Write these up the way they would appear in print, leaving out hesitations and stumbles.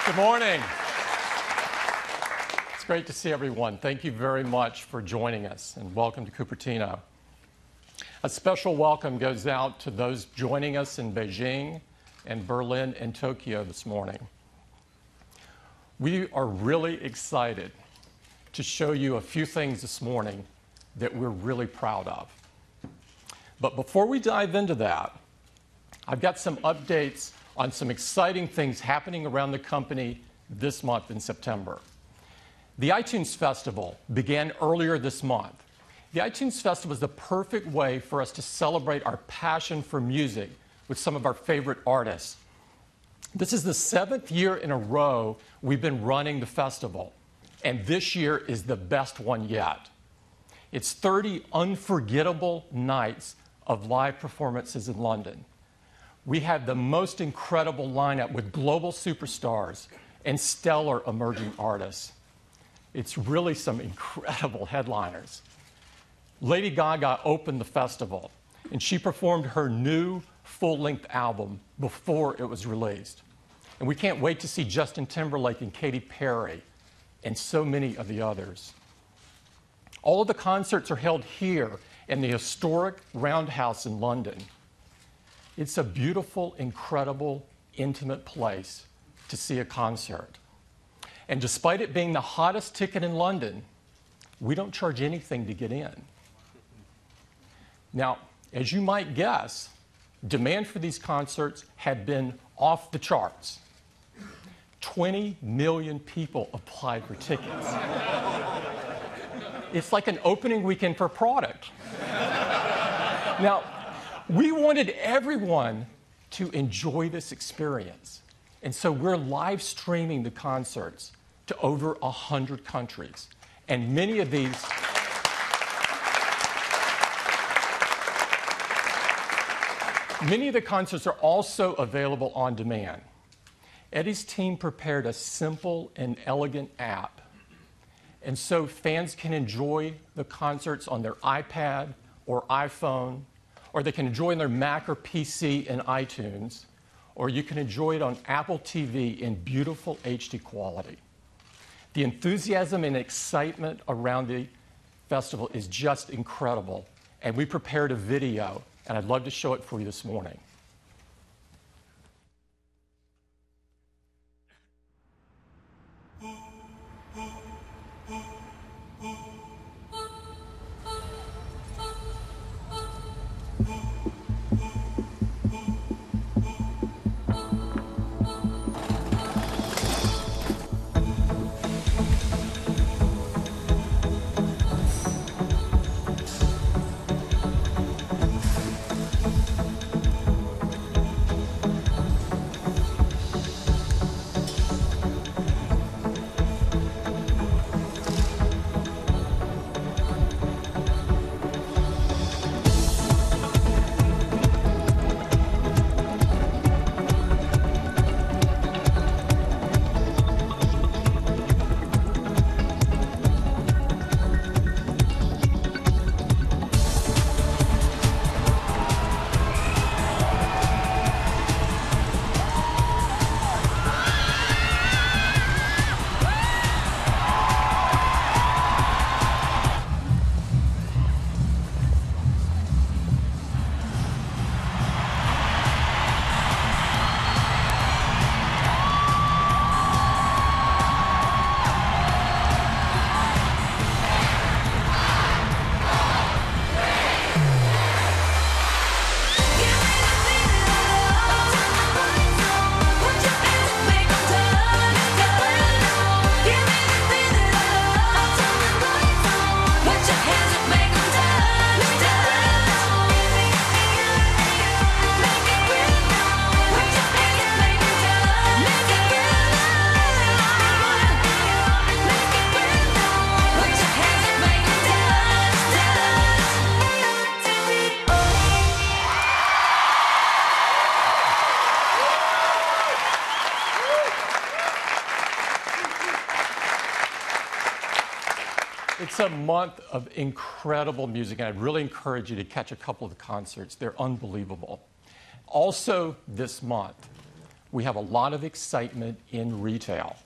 Good morning. It's great to see everyone. Thank you very much for joining us, and welcome to Cupertino. A special welcome goes out to those joining us in Beijing and Berlin and Tokyo this morning. We are really excited to show you a few things this morning that we're really proud of. But before we dive into that, I've got some updates on some exciting things happening around the company this month in September. The iTunes Festival began earlier this month. The iTunes Festival is the perfect way for us to celebrate our passion for music with some of our favorite artists. This is the 7th year in a row we've been running the festival, and this year is the best one yet. It's 30 unforgettable nights of live performances in London. We have the most incredible lineup with global superstars and stellar emerging artists. It's really some incredible headliners. Lady Gaga opened the festival, and she performed her new full-length album before it was released. And we can't wait to see Justin Timberlake and Katy Perry and so many of the others. All of the concerts are held here in the historic Roundhouse in London. It's a beautiful, incredible, intimate place to see a concert. And despite it being the hottest ticket in London, we don't charge anything to get in. Now, as you might guess, demand for these concerts had been off the charts. 20 million people applied for tickets. It's like an opening weekend for a product. Now, we wanted everyone to enjoy this experience. And so we're live streaming the concerts to over 100 countries. And many of these Many of the concerts are also available on demand. Eddie's team prepared a simple and elegant app, and so fans can enjoy the concerts on their iPad or iPhone, or they can enjoy on their Mac or PC in iTunes, or you can enjoy it on Apple TV in beautiful HD quality. The enthusiasm and excitement around the festival is just incredible, and we prepared a video, and I'd love to show it for you this morning. It's a month of incredible music, and I'd really encourage you to catch a couple of the concerts. They're unbelievable. Also this month, we have a lot of excitement in retail.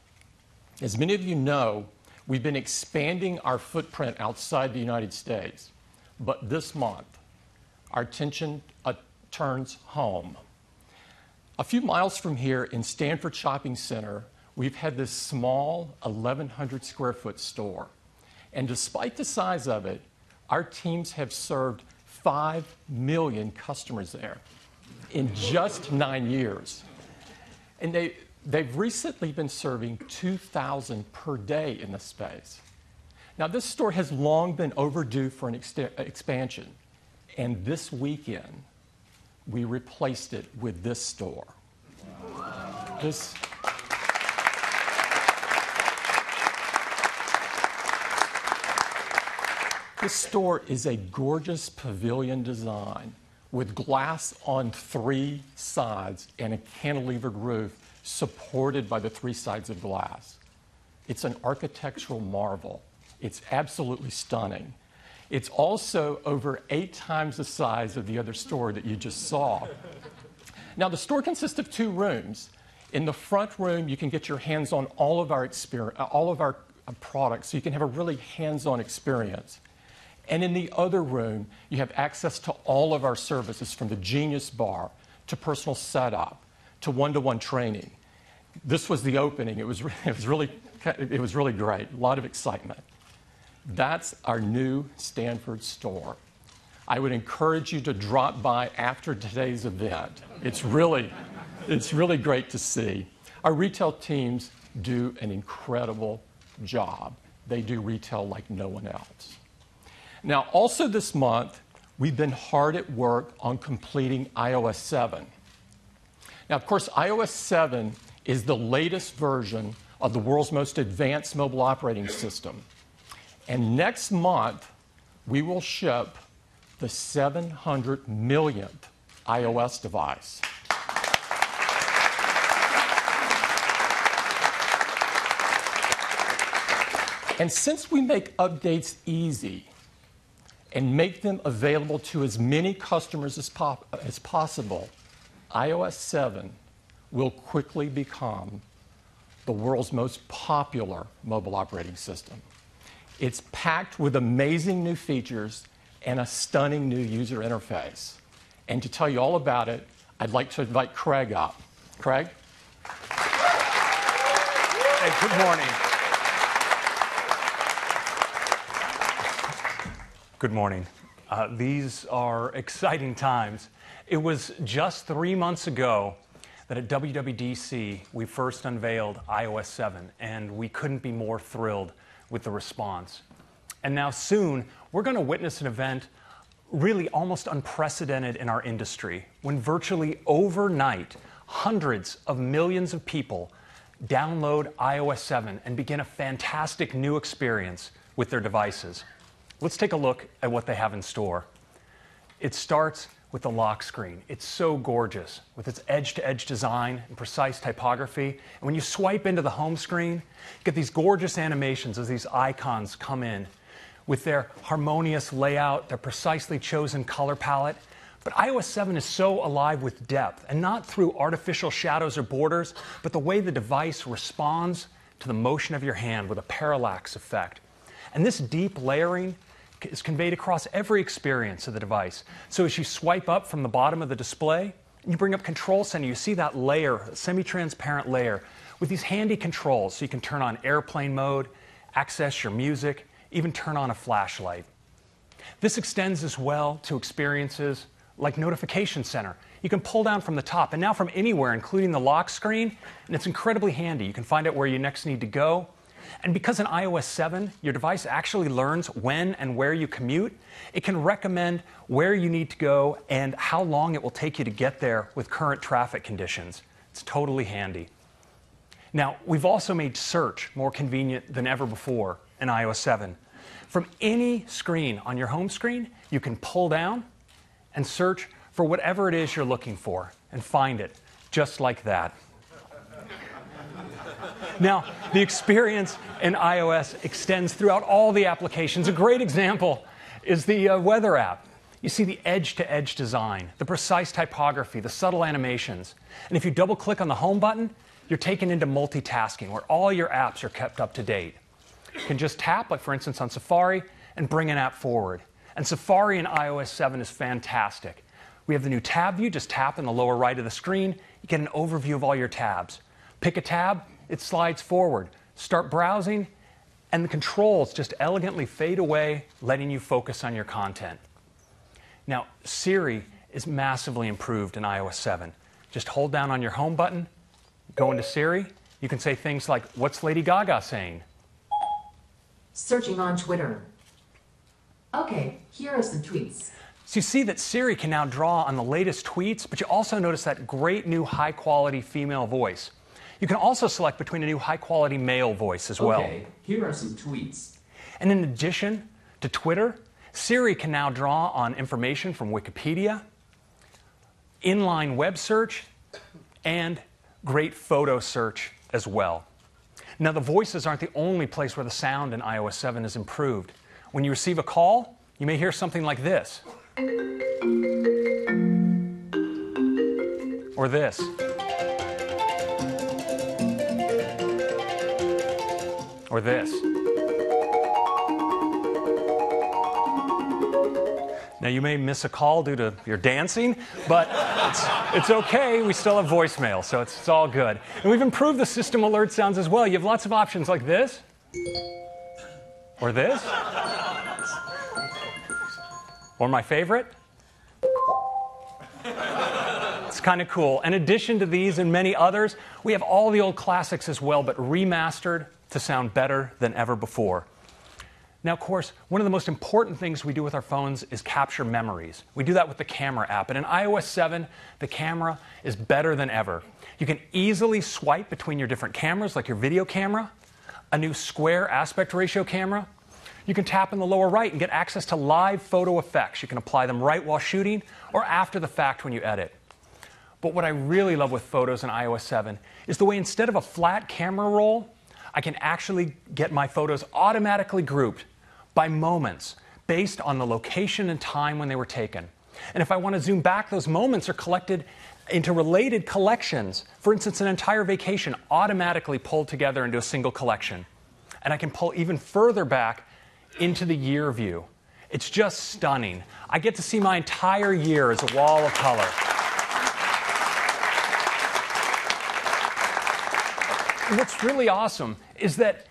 As many of you know, we've been expanding our footprint outside the United States, but this month, our attention turns home. A few miles from here in Stanford Shopping Center, we've had this small 1,100 square foot store. And despite the size of it, our teams have served 5 million customers there in just 9 years. And they've recently been serving 2,000 per day in this space. Now, this store has long been overdue for an expansion. And this weekend, we replaced it with this store. This store is a gorgeous pavilion design with glass on 3 sides and a cantilevered roof supported by the 3 sides of glass. It's an architectural marvel. It's absolutely stunning. It's also over 8 times the size of the other store that you just saw. Now, the store consists of 2 rooms. In the front room, you can get your hands on all of our products, so you can have a really hands-on experience. And in the other room, you have access to all of our services, from the Genius Bar to personal setup to one-to-one training. This was the opening. It was really great. A lot of excitement. That's our new Stanford store. I would encourage you to drop by after today's event. It's really great to see. Our retail teams do an incredible job. They do retail like no one else. Now, also this month, we've been hard at work on completing iOS 7. Now, of course, iOS 7 is the latest version of the world's most advanced mobile operating system. And next month, we will ship the 700 millionth iOS device. And since we make updates easy and make them available to as many customers as possible, iOS 7 will quickly become the world's most popular mobile operating system. It's packed with amazing new features and a stunning new user interface. And to tell you all about it, I'd like to invite Craig up. Craig? Hey, good morning. Good morning. These are exciting times. It was just 3 months ago that at WWDC we first unveiled iOS 7, and we couldn't be more thrilled with the response. And now soon, we're going to witness an event really almost unprecedented in our industry, when virtually overnight, hundreds of millions of people download iOS 7 and begin a fantastic new experience with their devices. Let's take a look at what they have in store. It starts with the lock screen. It's so gorgeous with its edge-to-edge design and precise typography. And when you swipe into the home screen, you get these gorgeous animations as these icons come in with their harmonious layout, their precisely chosen color palette. But iOS 7 is so alive with depth, and not through artificial shadows or borders, but the way the device responds to the motion of your hand with a parallax effect. And this deep layering is conveyed across every experience of the device. So as you swipe up from the bottom of the display, you bring up Control Center, you see that layer, semi-transparent layer, with these handy controls so you can turn on airplane mode, access your music, even turn on a flashlight. This extends as well to experiences like Notification Center. You can pull down from the top, and now from anywhere, including the lock screen, and it's incredibly handy. You can find out where you next need to go. And because in iOS 7, your device actually learns when and where you commute, it can recommend where you need to go and how long it will take you to get there with current traffic conditions. It's totally handy. Now, we've also made search more convenient than ever before in iOS 7. From any screen on your home screen, you can pull down and search for whatever it is you're looking for and find it, just like that. Now, the experience in iOS extends throughout all the applications. A great example is the weather app. You see the edge-to-edge design, the precise typography, the subtle animations. And if you double-click on the home button, you're taken into multitasking, where all your apps are kept up to date. You can just tap, like for instance on Safari, and bring an app forward. And Safari in iOS 7 is fantastic. We have the new tab view. Just tap in the lower right of the screen. You get an overview of all your tabs. Pick a tab, it slides forward. Start browsing, and the controls just elegantly fade away, letting you focus on your content. Now, Siri is massively improved in iOS 7. Just hold down on your home button, go into Siri. You can say things like, "What's Lady Gaga saying?" Searching on Twitter. Okay, here are some tweets. So you see that Siri can now draw on the latest tweets, but you also notice that great new high-quality female voice. You can also select between a new high-quality male voice as well. Okay, here are some tweets. And in addition to Twitter, Siri can now draw on information from Wikipedia, inline web search, and great photo search as well. Now, the voices aren't the only place where the sound in iOS 7 is improved. When you receive a call, you may hear something like this. Or this. Or this. Now, you may miss a call due to your dancing, but it's okay. We still have voicemail, so it's all good. And we've improved the system alert sounds as well. You have lots of options like this, or this, or my favorite. It's kind of cool. In addition to these and many others, we have all the old classics as well, but remastered to sound better than ever before. Now, of course, one of the most important things we do with our phones is capture memories. We do that with the camera app. And in iOS 7, the camera is better than ever. You can easily swipe between your different cameras, like your video camera, a new square aspect ratio camera. You can tap in the lower right and get access to live photo effects. You can apply them right while shooting or after the fact when you edit. But what I really love with photos in iOS 7 is the way instead of a flat camera roll, I can actually get my photos automatically grouped by moments based on the location and time when they were taken. And if I want to zoom back, those moments are collected into related collections. For instance, an entire vacation automatically pulled together into a single collection. And I can pull even further back into the year view. It's just stunning. I get to see my entire year as a wall of color. And what's really awesome is that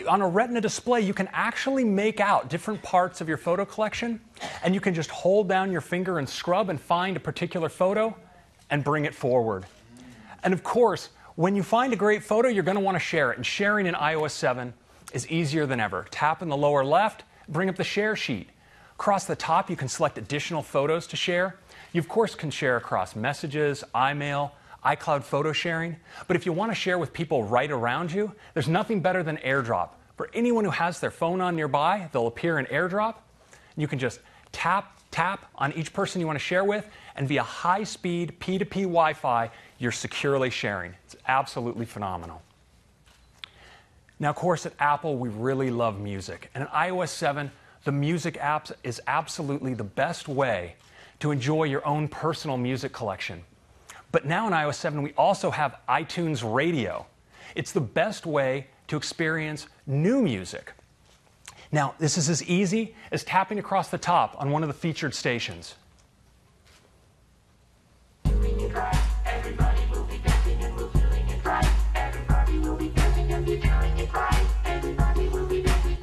on a Retina display, you can actually make out different parts of your photo collection, and you can just hold down your finger and scrub and find a particular photo and bring it forward. And of course, when you find a great photo, you're going to want to share it. And sharing in iOS 7 is easier than ever. Tap in the lower left, bring up the share sheet. Across the top, you can select additional photos to share. You, of course, can share across messages, iMail, iCloud photo sharing. But if you want to share with people right around you, there's nothing better than AirDrop. For anyone who has their phone on nearby, they'll appear in AirDrop. You can just tap on each person you want to share with, and via high-speed P2P Wi-Fi, you're securely sharing. It's absolutely phenomenal. Now, of course, at Apple, we really love music. And in iOS 7, the music apps is absolutely the best way to enjoy your own personal music collection. But now in iOS 7, we also have iTunes Radio. It's the best way to experience new music. Now, this is as easy as tapping across the top on one of the featured stations.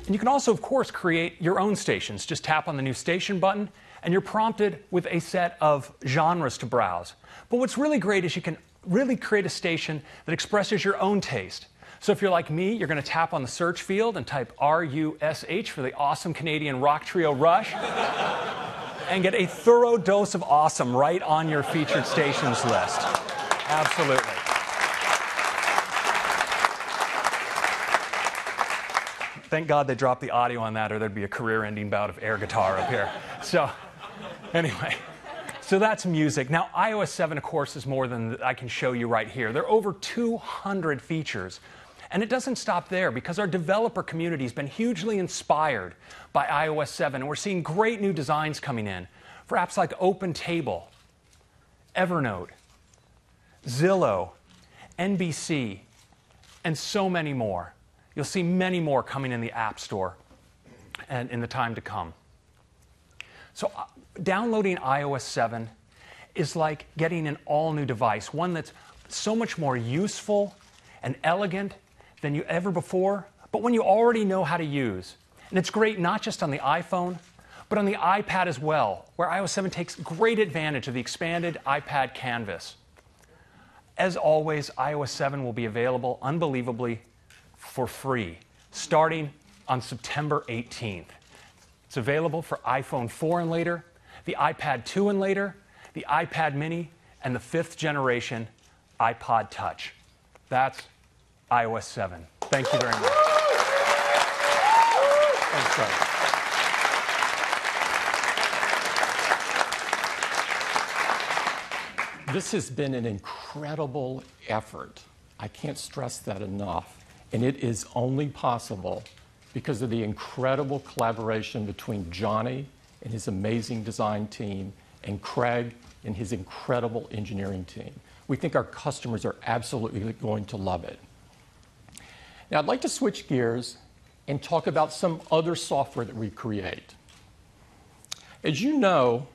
And you can also, of course, create your own stations. Just tap on the new station button, and you're prompted with a set of genres to browse. But what's really great is you can really create a station that expresses your own taste. So if you're like me, you're going to tap on the search field and type R-U-S-H for the awesome Canadian rock trio Rush, and get a thorough dose of awesome right on your featured stations list. Absolutely. Thank God they dropped the audio on that, or there'd be a career-ending bout of air guitar up here. So, anyway, so that's music. Now, iOS 7, of course, is more than I can show you right here. There are over 200 features. And it doesn't stop there, because our developer community has been hugely inspired by iOS 7, and we're seeing great new designs coming in for apps like OpenTable, Evernote, Zillow, NBC, and so many more. You'll see many more coming in the App Store and in the time to come. So downloading iOS 7 is like getting an all-new device, one that's so much more useful and elegant than you ever before, but one you already know how to use. And it's great not just on the iPhone, but on the iPad as well, where iOS 7 takes great advantage of the expanded iPad canvas. As always, iOS 7 will be available, unbelievably, for free, starting on September 18th. It's available for iPhone 4 and later, the iPad 2 and later, the iPad mini, and the 5th generation iPod Touch. That's iOS 7. Thank you very much. Thanks, Fred. This has been an incredible effort. I can't stress that enough. And it is only possible because of the incredible collaboration between Johnny and his amazing design team and Craig and his incredible engineering team. We think our customers are absolutely going to love it. Now, I'd like to switch gears and talk about some other software that we create. As you know,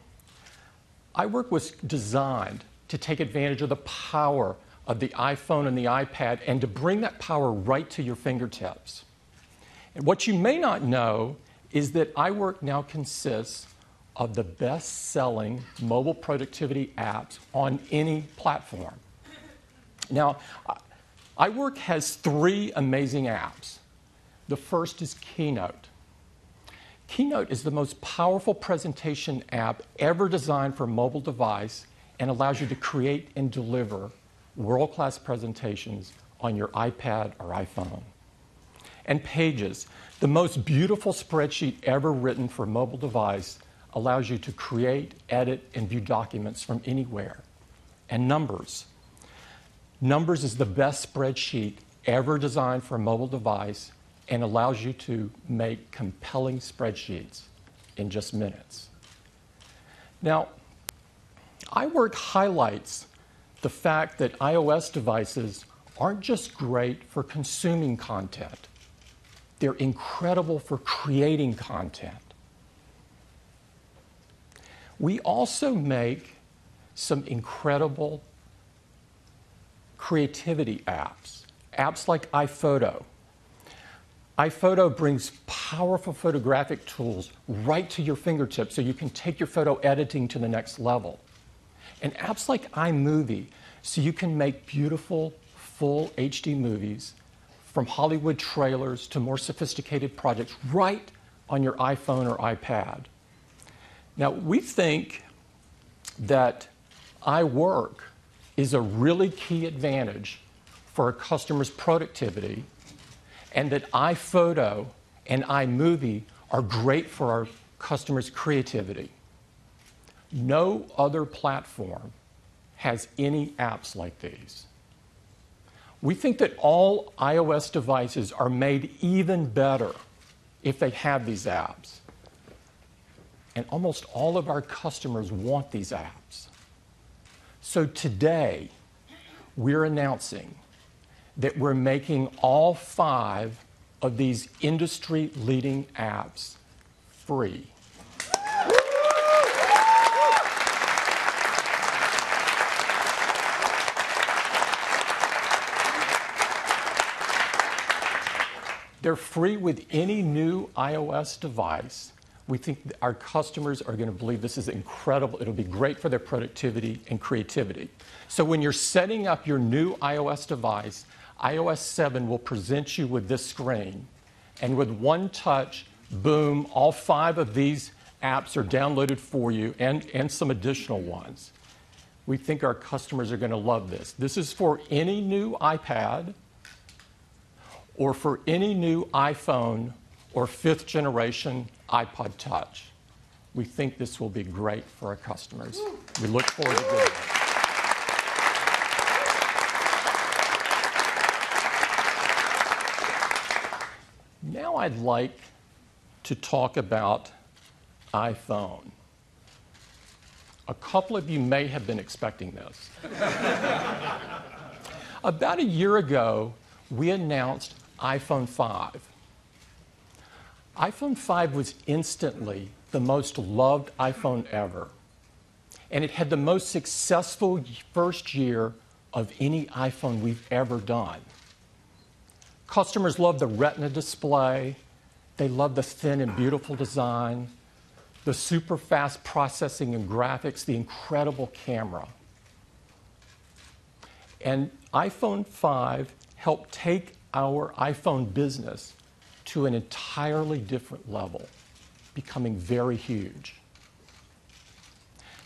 iWork was designed to take advantage of the power of the iPhone and the iPad and to bring that power right to your fingertips. And what you may not know is that iWork now consists of the best-selling mobile productivity apps on any platform. Now, iWork has 3 amazing apps. The first is Keynote. Keynote is the most powerful presentation app ever designed for a mobile device and allows you to create and deliver world-class presentations on your iPad or iPhone. And Pages, the most beautiful spreadsheet ever written for a mobile device, allows you to create, edit, and view documents from anywhere. And Numbers. Numbers is the best spreadsheet ever designed for a mobile device and allows you to make compelling spreadsheets in just minutes. Now, iWork highlights the fact that iOS devices aren't just great for consuming content. They're incredible for creating content. We also make some incredible creativity apps, apps like iPhoto. iPhoto brings powerful photographic tools right to your fingertips so you can take your photo editing to the next level. And apps like iMovie, so you can make beautiful, full HD movies from Hollywood trailers to more sophisticated projects right on your iPhone or iPad. Now, we think that iWork is a really key advantage for our customers' productivity, and that iPhoto and iMovie are great for our customers' creativity. No other platform has any apps like these. We think that all iOS devices are made even better if they have these apps. And almost all of our customers want these apps. So today, we're announcing that we're making all 5 of these industry-leading apps free. They're free with any new iOS device. We think our customers are going to believe this is incredible. It'll be great for their productivity and creativity. So when you're setting up your new iOS device, iOS 7 will present you with this screen. And with one touch, boom, all 5 of these apps are downloaded for you and some additional ones. We think our customers are going to love this. This is for any new iPad or for any new iPhone or 5th generation iPod Touch. We think this will be great for our customers. We look forward to doing it. now I'd like to talk about iPhone. A couple of you may have been expecting this. About a year ago, we announced iPhone 5. iPhone 5 was instantly the most loved iPhone ever, and it had the most successful first year of any iPhone we've ever done. Customers loved the Retina display, they loved the thin and beautiful design, the super fast processing and graphics, the incredible camera. And iPhone 5 helped take our iPhone business to an entirely different level, becoming very huge.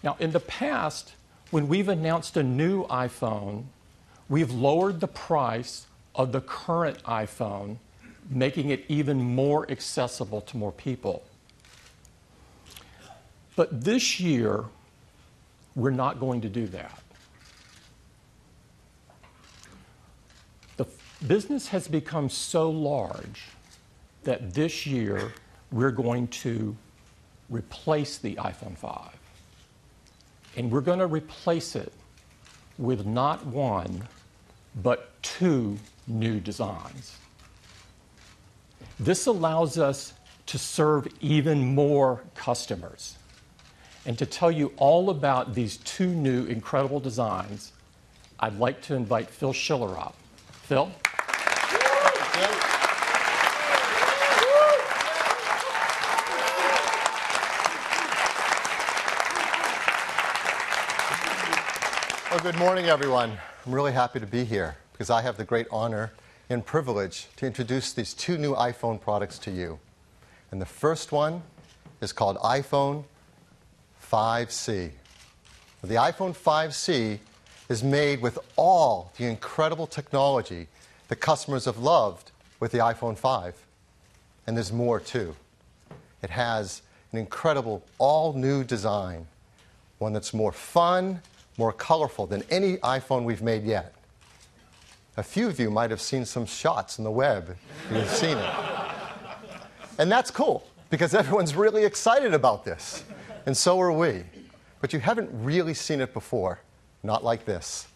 Now, in the past, when we've announced a new iPhone, we've lowered the price of the current iPhone, making it even more accessible to more people. But this year, we're not going to do that. The business has become so large that this year we're going to replace the iPhone 5. And we're going to replace it with not one, but two new designs. This allows us to serve even more customers. And to tell you all about these two new incredible designs, I'd like to invite Phil Schiller up. Phil? Well, good morning, everyone. I'm really happy to be here because I have the great honor and privilege to introduce these two new iPhone products to you. And the first one is called iPhone 5C. The iPhone 5C is made with all the incredible technology that customers have loved with the iPhone 5. And there's more, too. It has an incredible all-new design, one that's more fun, more colorful than any iPhone we've made yet. A few of you might have seen some shots on the web. You've seen it. And that's cool, because everyone's really excited about this. And so are we. But you haven't really seen it before. Not like this.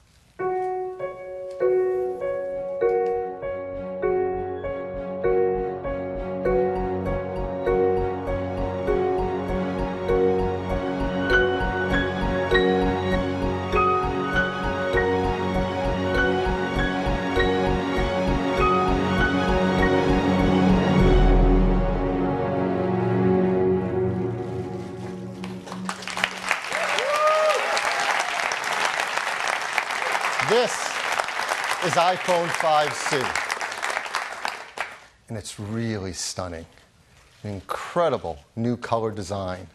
This is iPhone 5C. And it's really stunning. An incredible new color design.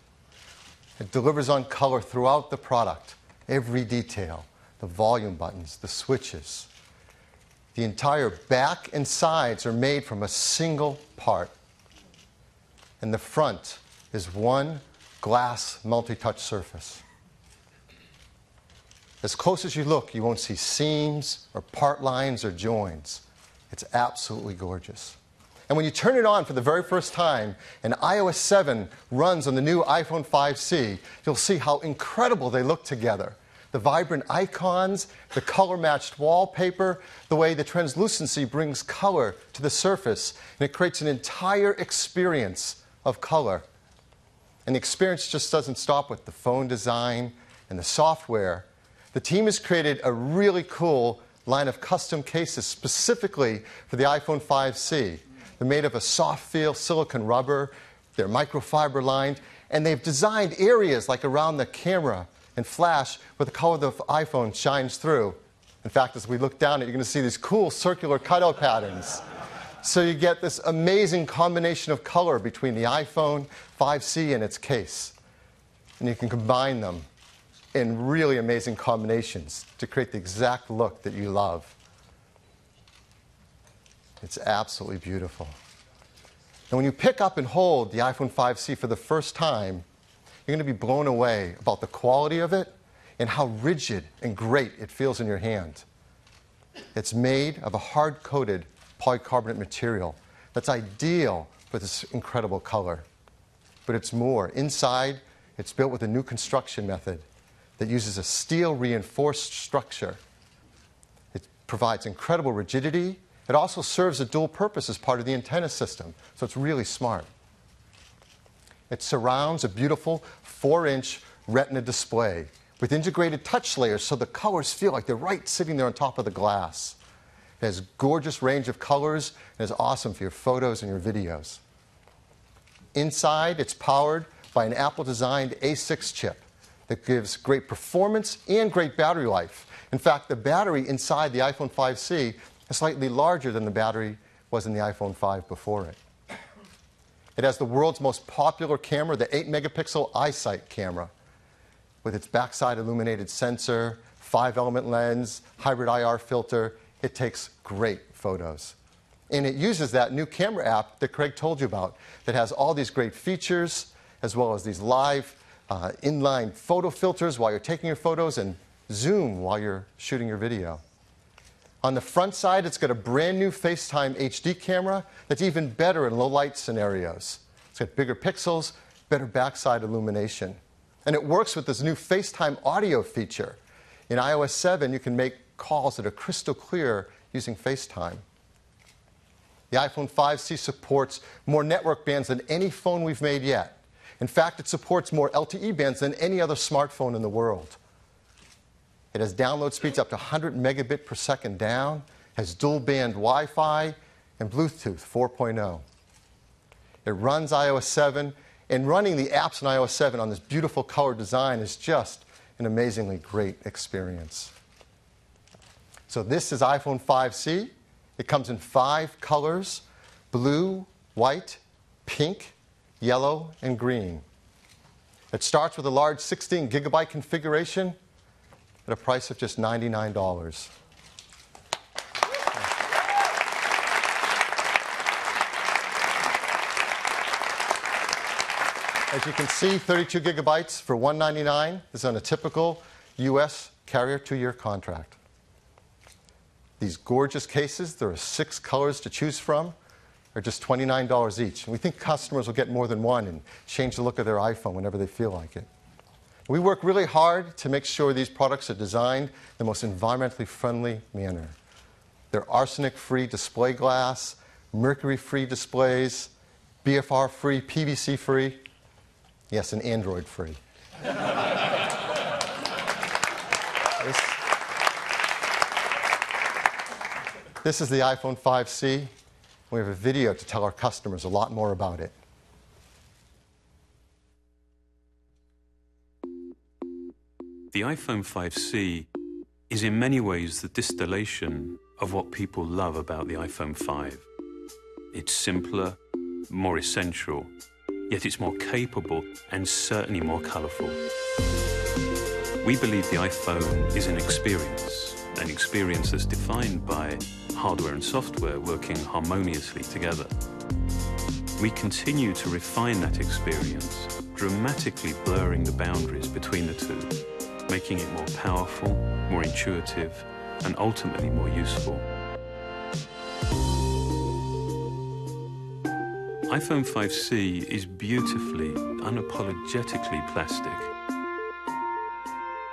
It delivers on color throughout the product. Every detail. The volume buttons, the switches. The entire back and sides are made from a single part. And the front is one glass multi-touch surface. As close as you look, you won't see seams or part lines or joins. It's absolutely gorgeous. And when you turn it on for the very first time and iOS 7 runs on the new iPhone 5C, you'll see how incredible they look together. The vibrant icons, the color-matched wallpaper, the way the translucency brings color to the surface, and it creates an entire experience of color. And the experience just doesn't stop with the phone design and the software. The team has created a really cool line of custom cases specifically for the iPhone 5C. They're made of a soft-feel silicone rubber, they're microfiber lined, and they've designed areas like around the camera and flash where the color of the iPhone shines through. In fact, as we look down, you're going to see these cool circular cutout patterns. So you get this amazing combination of color between the iPhone 5C and its case. And you can combine them in really amazing combinations to create the exact look that you love. It's absolutely beautiful. And when you pick up and hold the iPhone 5C for the first time, you're going to be blown away about the quality of it and how rigid and great it feels in your hand. It's made of a hard-coated polycarbonate material that's ideal for this incredible color. But it's more. Inside, it's built with a new construction method that uses a steel-reinforced structure. It provides incredible rigidity. It also serves a dual purpose as part of the antenna system, so it's really smart. It surrounds a beautiful 4-inch retina display with integrated touch layers so the colors feel like they're right sitting there on top of the glass. It has a gorgeous range of colors and is awesome for your photos and your videos. Inside, it's powered by an Apple-designed A6 chip that gives great performance and great battery life. In fact, the battery inside the iPhone 5C is slightly larger than the battery was in the iPhone 5 before it. It has the world's most popular camera, the 8-megapixel iSight camera, with its backside illuminated sensor, 5-element lens, hybrid IR filter. It takes great photos. And it uses that new camera app that Craig told you about that has all these great features, as well as these live inline photo filters while you're taking your photos and zoom while you're shooting your video. On the front side, it's got a brand new FaceTime HD camera that's even better in low light scenarios. It's got bigger pixels, better backside illumination. And it works with this new FaceTime audio feature. In iOS 7, you can make calls that are crystal clear using FaceTime. The iPhone 5C supports more network bands than any phone we've made yet. In fact, it supports more LTE bands than any other smartphone in the world. It has download speeds up to 100 megabit per second down, has dual-band Wi-Fi, and Bluetooth 4.0. It runs iOS 7, and running the apps in iOS 7 on this beautiful color design is just an amazingly great experience. So this is iPhone 5C. It comes in 5 colors: blue, white, pink, yellow, and green. It starts with a large 16-gigabyte configuration at a price of just $99. As you can see, 32 gigabytes for $199 is on a typical US carrier 2-year contract. These gorgeous cases, there are 6 colors to choose from, are just $29 each. And we think customers will get more than one and change the look of their iPhone whenever they feel like it. We work really hard to make sure these products are designed in the most environmentally friendly manner. They're arsenic-free display glass, mercury-free displays, BFR-free, PVC-free, yes, and Android-free. This is the iPhone 5C. We have a video to tell our customers a lot more about it. The iPhone 5C is in many ways the distillation of what people love about the iPhone 5. It's simpler, more essential, yet it's more capable and certainly more colorful. We believe the iPhone is an experience that's defined by hardware and software working harmoniously together. We continue to refine that experience, dramatically blurring the boundaries between the two, making it more powerful, more intuitive, and ultimately more useful. iPhone 5C is beautifully, unapologetically plastic.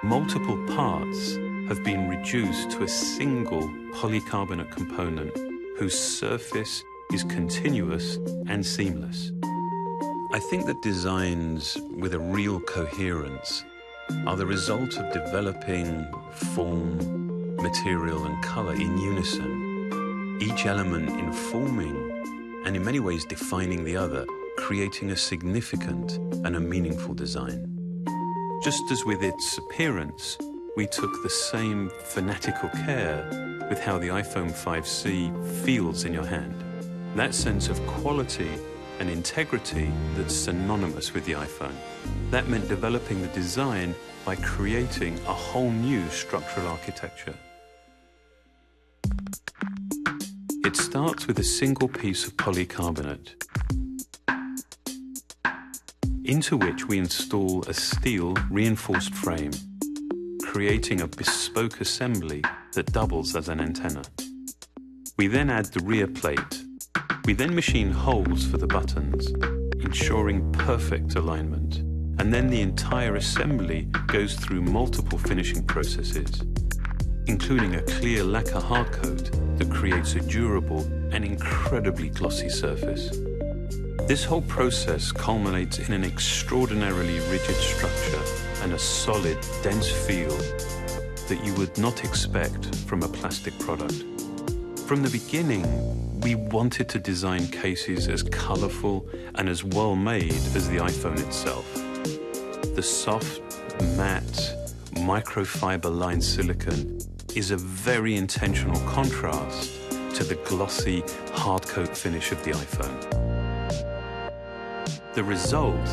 Multiple parts have been reduced to a single polycarbonate component whose surface is continuous and seamless. I think that designs with a real coherence are the result of developing form, material, and color in unison, each element informing and in many ways defining the other, creating a significant and a meaningful design. Just as with its appearance, we took the same fanatical care with how the iPhone 5C feels in your hand. That sense of quality and integrity that's synonymous with the iPhone. That meant developing the design by creating a whole new structural architecture. It starts with a single piece of polycarbonate, into which we install a steel reinforced frame, creating a bespoke assembly that doubles as an antenna. We then add the rear plate, We then machine holes for the buttons, ensuring perfect alignment. And then the entire assembly goes through multiple finishing processes, including a clear lacquer hardcoat that creates a durable and incredibly glossy surface. This whole process culminates in an extraordinarily rigid structure and a solid, dense feel that you would not expect from a plastic product. From the beginning, we wanted to design cases as colorful and as well made as the iPhone itself. The soft, matte, microfiber-lined silicone is a very intentional contrast to the glossy, hardcoat finish of the iPhone. The result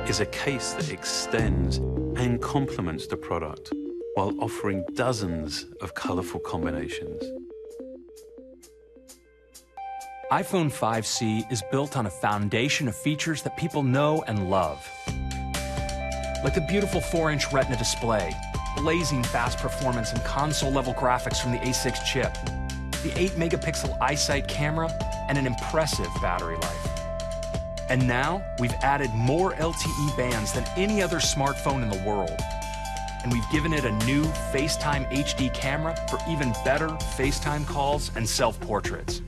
is a case that extends and complements the product while offering dozens of colorful combinations. iPhone 5C is built on a foundation of features that people know and love. Like the beautiful 4-inch Retina display, blazing fast performance and console-level graphics from the A6 chip, the 8-megapixel iSight camera, and an impressive battery life. And now, we've added more LTE bands than any other smartphone in the world. And we've given it a new FaceTime HD camera for even better FaceTime calls and self-portraits.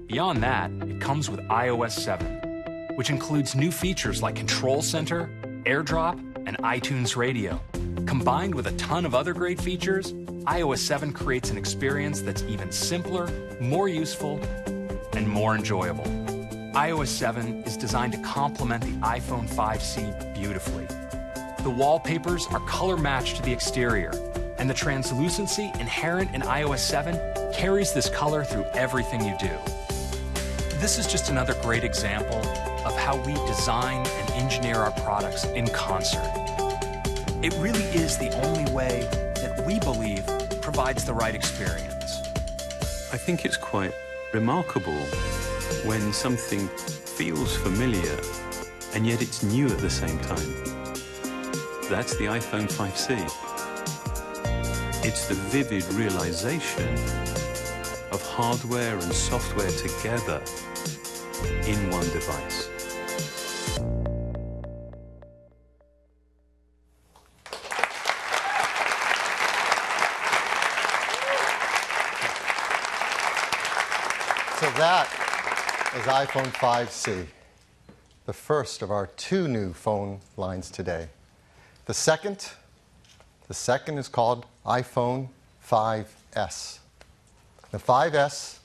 Beyond that, it comes with iOS 7, which includes new features like Control Center, AirDrop, and iTunes Radio. Combined with a ton of other great features, iOS 7 creates an experience that's even simpler, more useful, and more enjoyable. iOS 7 is designed to complement the iPhone 5C beautifully. The wallpapers are color-matched to the exterior, and the translucency inherent in iOS 7 carries this color through everything you do. This is just another great example of how we design and engineer our products in concert. It really is the only way that we believe provides the right experience. I think it's quite remarkable when something feels familiar and yet it's new at the same time. That's the iPhone 5C. It's the vivid realization of hardware and software together in one device. So that is iPhone 5C, the first of our 2 new phone lines today. The second is called iPhone 5S. The 5S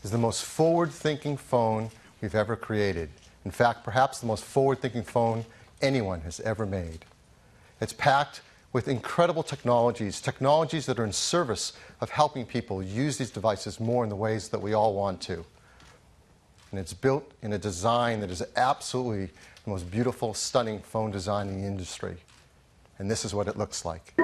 is the most forward-thinking phone we've ever created. In fact, perhaps the most forward-thinking phone anyone has ever made. It's packed with incredible technologies that are in service of helping people use these devices more in the ways that we all want to. And it's built in a design that is absolutely the most beautiful, stunning phone design in the industry. And this is what it looks like.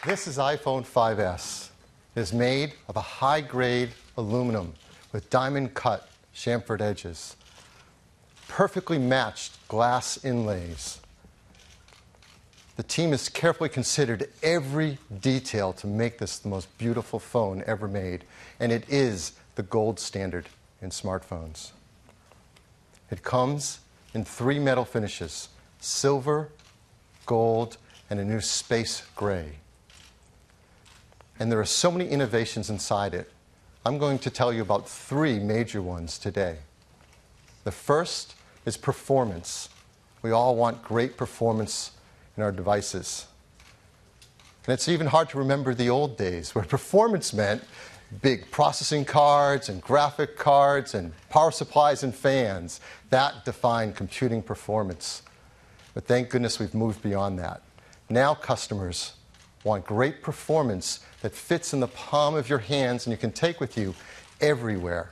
This is iPhone 5S. It is made of a high-grade aluminum with diamond-cut chamfered edges, perfectly matched glass inlays. The team has carefully considered every detail to make this the most beautiful phone ever made, and it is the gold standard in smartphones. It comes in 3 metal finishes: silver, gold, and a new space gray. And there are so many innovations inside it. I'm going to tell you about 3 major ones today. The first is performance. We all want great performance in our devices. And it's even hard to remember the old days where performance meant big processing cards and graphic cards and power supplies and fans. That defined computing performance. But thank goodness we've moved beyond that. Now customers want great performance that fits in the palm of your hands and you can take with you everywhere.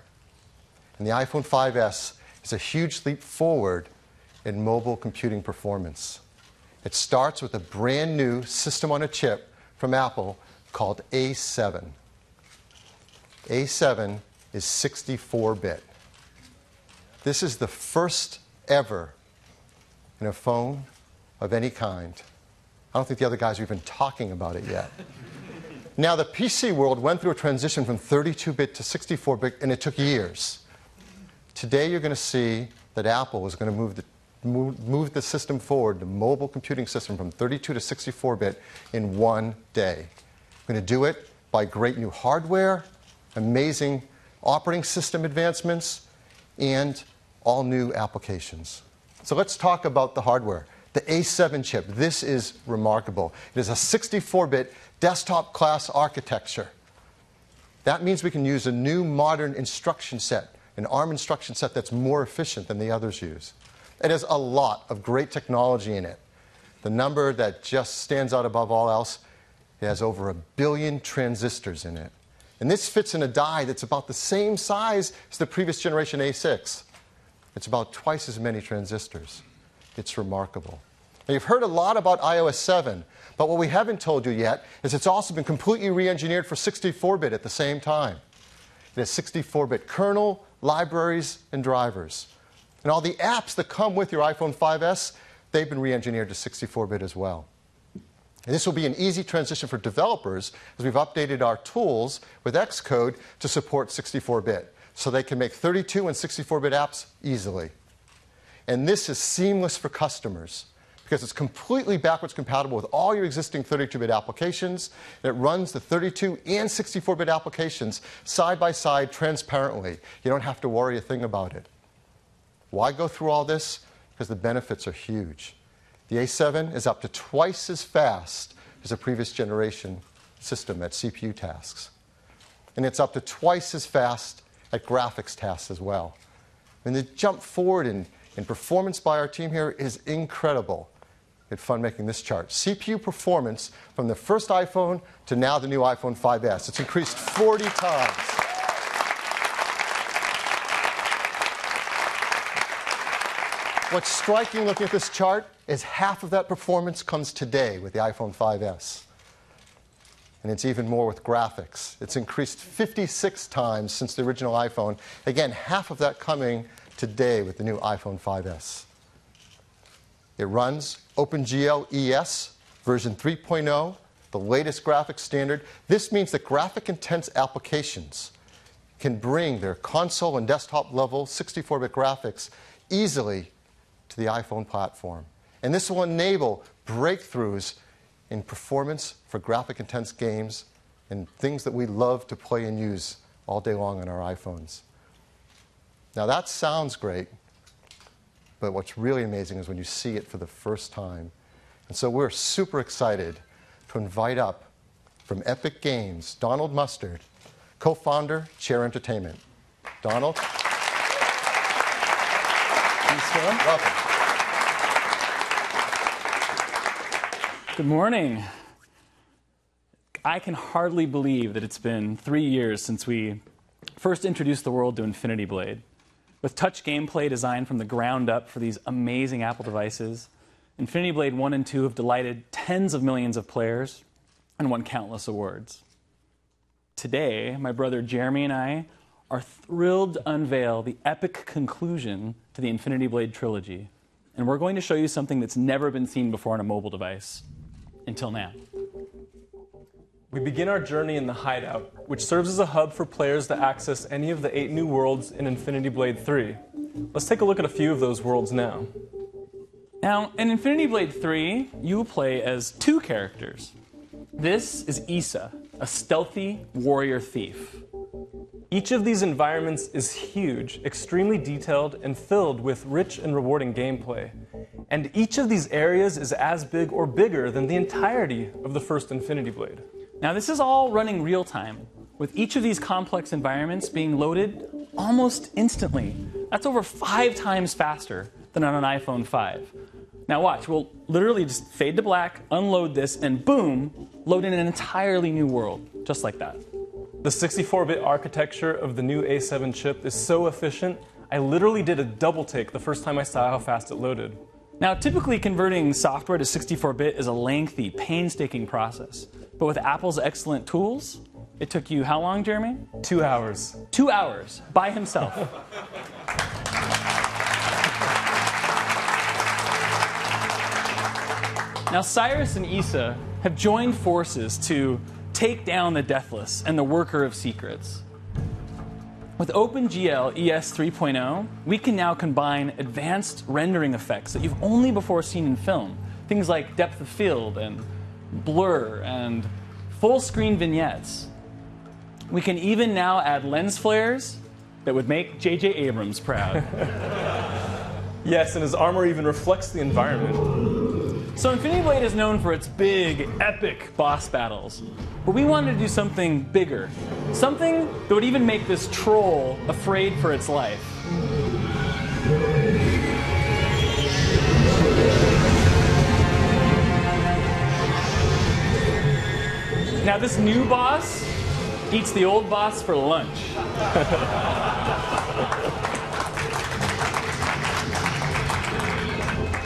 And the iPhone 5S is a huge leap forward in mobile computing performance. It starts with a brand new system on a chip from Apple called A7. A7 is 64-bit. This is the first ever in a phone of any kind. I don't think the other guys are even talking about it yet. Now, the PC world went through a transition from 32-bit to 64-bit, and it took years. Today, you're going to see that Apple is going to move the system forward, the mobile computing system, from 32 to 64-bit in one day. We're going to do it by great new hardware, amazing operating system advancements, and all new applications. So let's talk about the hardware. The A7 chip, this is remarkable. It is a 64-bit desktop-class architecture. That means we can use a new modern instruction set, an ARM instruction set that's more efficient than the others use. It has a lot of great technology in it. The number that just stands out above all else, it has over 1 billion transistors in it. And this fits in a die that's about the same size as the previous generation A6. It's about twice as many transistors. It's remarkable. Now, you've heard a lot about iOS 7, but what we haven't told you yet is it's also been completely re-engineered for 64-bit at the same time. It has 64-bit kernel, libraries, and drivers. And all the apps that come with your iPhone 5S, they've been re-engineered to 64-bit as well. And this will be an easy transition for developers as we've updated our tools with Xcode to support 64-bit, so they can make 32 and 64-bit apps easily. And this is seamless for customers because it's completely backwards compatible with all your existing 32-bit applications. It runs the 32 and 64-bit applications side by side transparently. You don't have to worry a thing about it. Why go through all this? Because the benefits are huge. The A7 is up to twice as fast as a previous generation system at CPU tasks. And it's up to twice as fast at graphics tasks as well. And the jump forward in performance by our team here is incredible. We had fun making this chart. CPU performance from the first iPhone to now the new iPhone 5S. It's increased 40 times. What's striking looking at this chart is half of that performance comes today with the iPhone 5S. And it's even more with graphics. It's increased 56 times since the original iPhone. Again, half of that coming today with the new iPhone 5S. It runs OpenGLES version 3.0, the latest graphics standard. This means that graphic-intense applications can bring their console and desktop level 64-bit graphics easily to the iPhone platform. And this will enable breakthroughs in performance for graphic-intense games and things that we love to play and use all day long on our iPhones. Now that sounds great, but what's really amazing is when you see it for the first time. And so we're super excited to invite up from Epic Games, Donald Mustard, co-founder, Chair Entertainment. Donald? Thanks, Phil. Welcome. Good morning. I can hardly believe that it's been 3 years since we first introduced the world to Infinity Blade. With touch gameplay designed from the ground up for these amazing Apple devices, Infinity Blade 1 and 2 have delighted tens of millions of players and won countless awards. Today, my brother Jeremy and I are thrilled to unveil the epic conclusion to the Infinity Blade trilogy. And we're going to show you something that's never been seen before on a mobile device, until now. We begin our journey in the Hideout, which serves as a hub for players to access any of the 8 new worlds in Infinity Blade 3. Let's take a look at a few of those worlds now. Now, in Infinity Blade 3, you will play as 2 characters. This is Issa, a stealthy warrior thief. Each of these environments is huge, extremely detailed, and filled with rich and rewarding gameplay. And each of these areas is as big or bigger than the entirety of the first Infinity Blade. Now, this is all running real time, with each of these complex environments being loaded almost instantly. That's over 5 times faster than on an iPhone 5. Now watch, we'll literally just fade to black, unload this, and boom, load in an entirely new world, just like that. The 64-bit architecture of the new A7 chip is so efficient, I literally did a double take the first time I saw how fast it loaded. Now, typically converting software to 64-bit is a lengthy, painstaking process. But with Apple's excellent tools, it took you how long, Jeremy? 2 hours. 2 hours, by himself. Now, Cyrus and Issa have joined forces to take down the Deathless and the Worker of Secrets. With OpenGLES 3.0, we can now combine advanced rendering effects that you've only before seen in film. Things like depth of field and blur and full-screen vignettes. We can even now add lens flares that would make J.J. Abrams proud. Yes, and his armor even reflects the environment. So Infinity Blade is known for its big, epic boss battles. But we wanted to do something bigger. Something that would even make this troll afraid for its life. Now this new boss eats the old boss for lunch.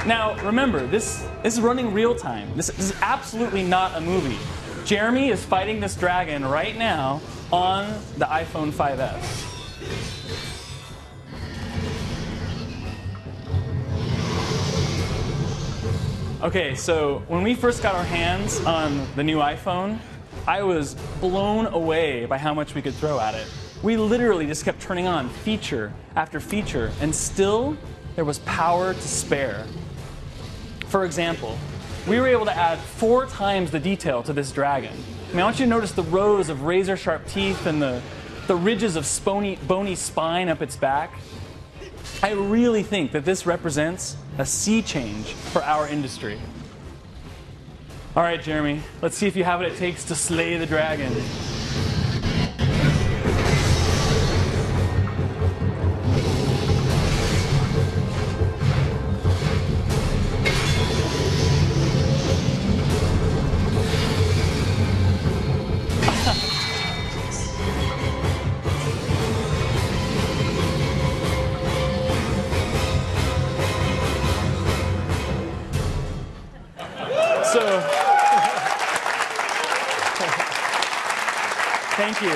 Now, remember, this is running real time. This is absolutely not a movie. Jeremy is fighting this dragon right now on the iPhone 5S. Okay, so when we first got our hands on the new iPhone, I was blown away by how much we could throw at it. We literally just kept turning on feature after feature, and still there was power to spare. For example, we were able to add 4 times the detail to this dragon. I mean, I want you to notice the rows of razor-sharp teeth and the ridges of bony spine up its back. I really think that this represents a sea change for our industry. All right, Jeremy, let's see if you have what it takes to slay the dragon. Thank you.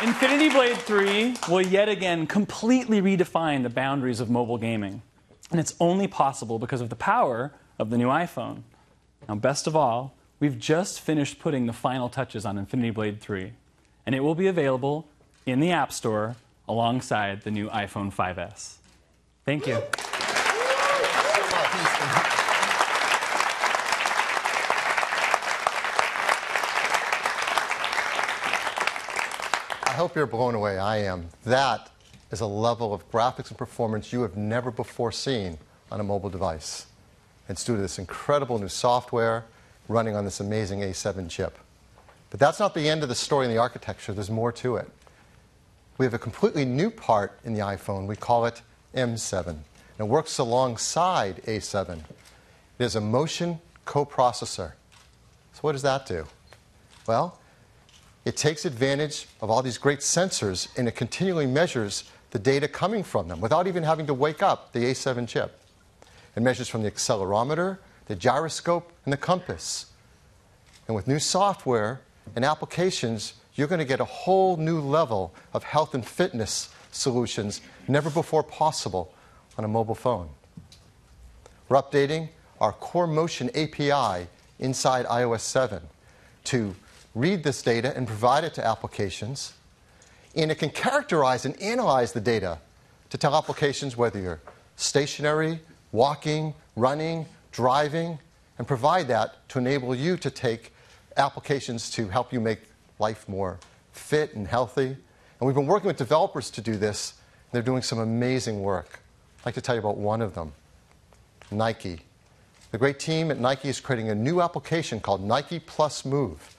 Infinity Blade 3 will yet again completely redefine the boundaries of mobile gaming. And it's only possible because of the power of the new iPhone. Now, best of all, we've just finished putting the final touches on Infinity Blade 3. And it will be available in the App Store alongside the new iPhone 5S. Thank you. I hope you're blown away. I am. That is a level of graphics and performance you have never before seen on a mobile device. It's due to this incredible new software running on this amazing A7 chip. But that's not the end of the story in the architecture. There's more to it. We have a completely new part in the iPhone. We call it M7. And it works alongside A7. It is a motion coprocessor. So what does that do? Well, it takes advantage of all these great sensors, and it continually measures the data coming from them without even having to wake up the A7 chip. It measures from the accelerometer, the gyroscope, and the compass. And with new software and applications, you're going to get a whole new level of health and fitness solutions never before possible on a mobile phone. We're updating our Core Motion API inside iOS 7 to read this data and provide it to applications. And it can characterize and analyze the data to tell applications whether you're stationary, walking, running, driving, and provide that to enable you to take applications to help you make life more fit and healthy. And we've been working with developers to do this, and they're doing some amazing work. I'd like to tell you about one of them, Nike. The great team at Nike is creating a new application called Nike Plus Move.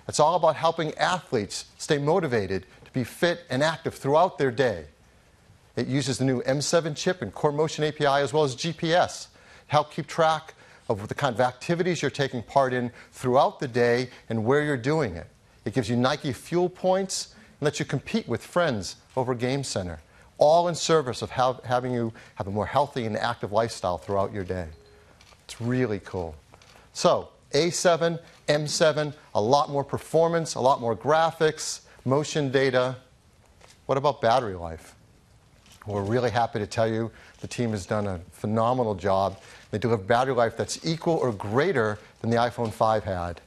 It's all about helping athletes stay motivated to be fit and active throughout their day. It uses the new M7 chip and Core Motion API as well as GPS help keep track of the kind of activities you're taking part in throughout the day and where you're doing it. It gives you Nike fuel points and lets you compete with friends over Game Center, all in service of having you have a more healthy and active lifestyle throughout your day. It's really cool. So, A7, M7, a lot more performance, a lot more graphics, motion data. What about battery life? We're really happy to tell you the team has done a phenomenal job. They deliver battery life that's equal or greater than the iPhone 5 had.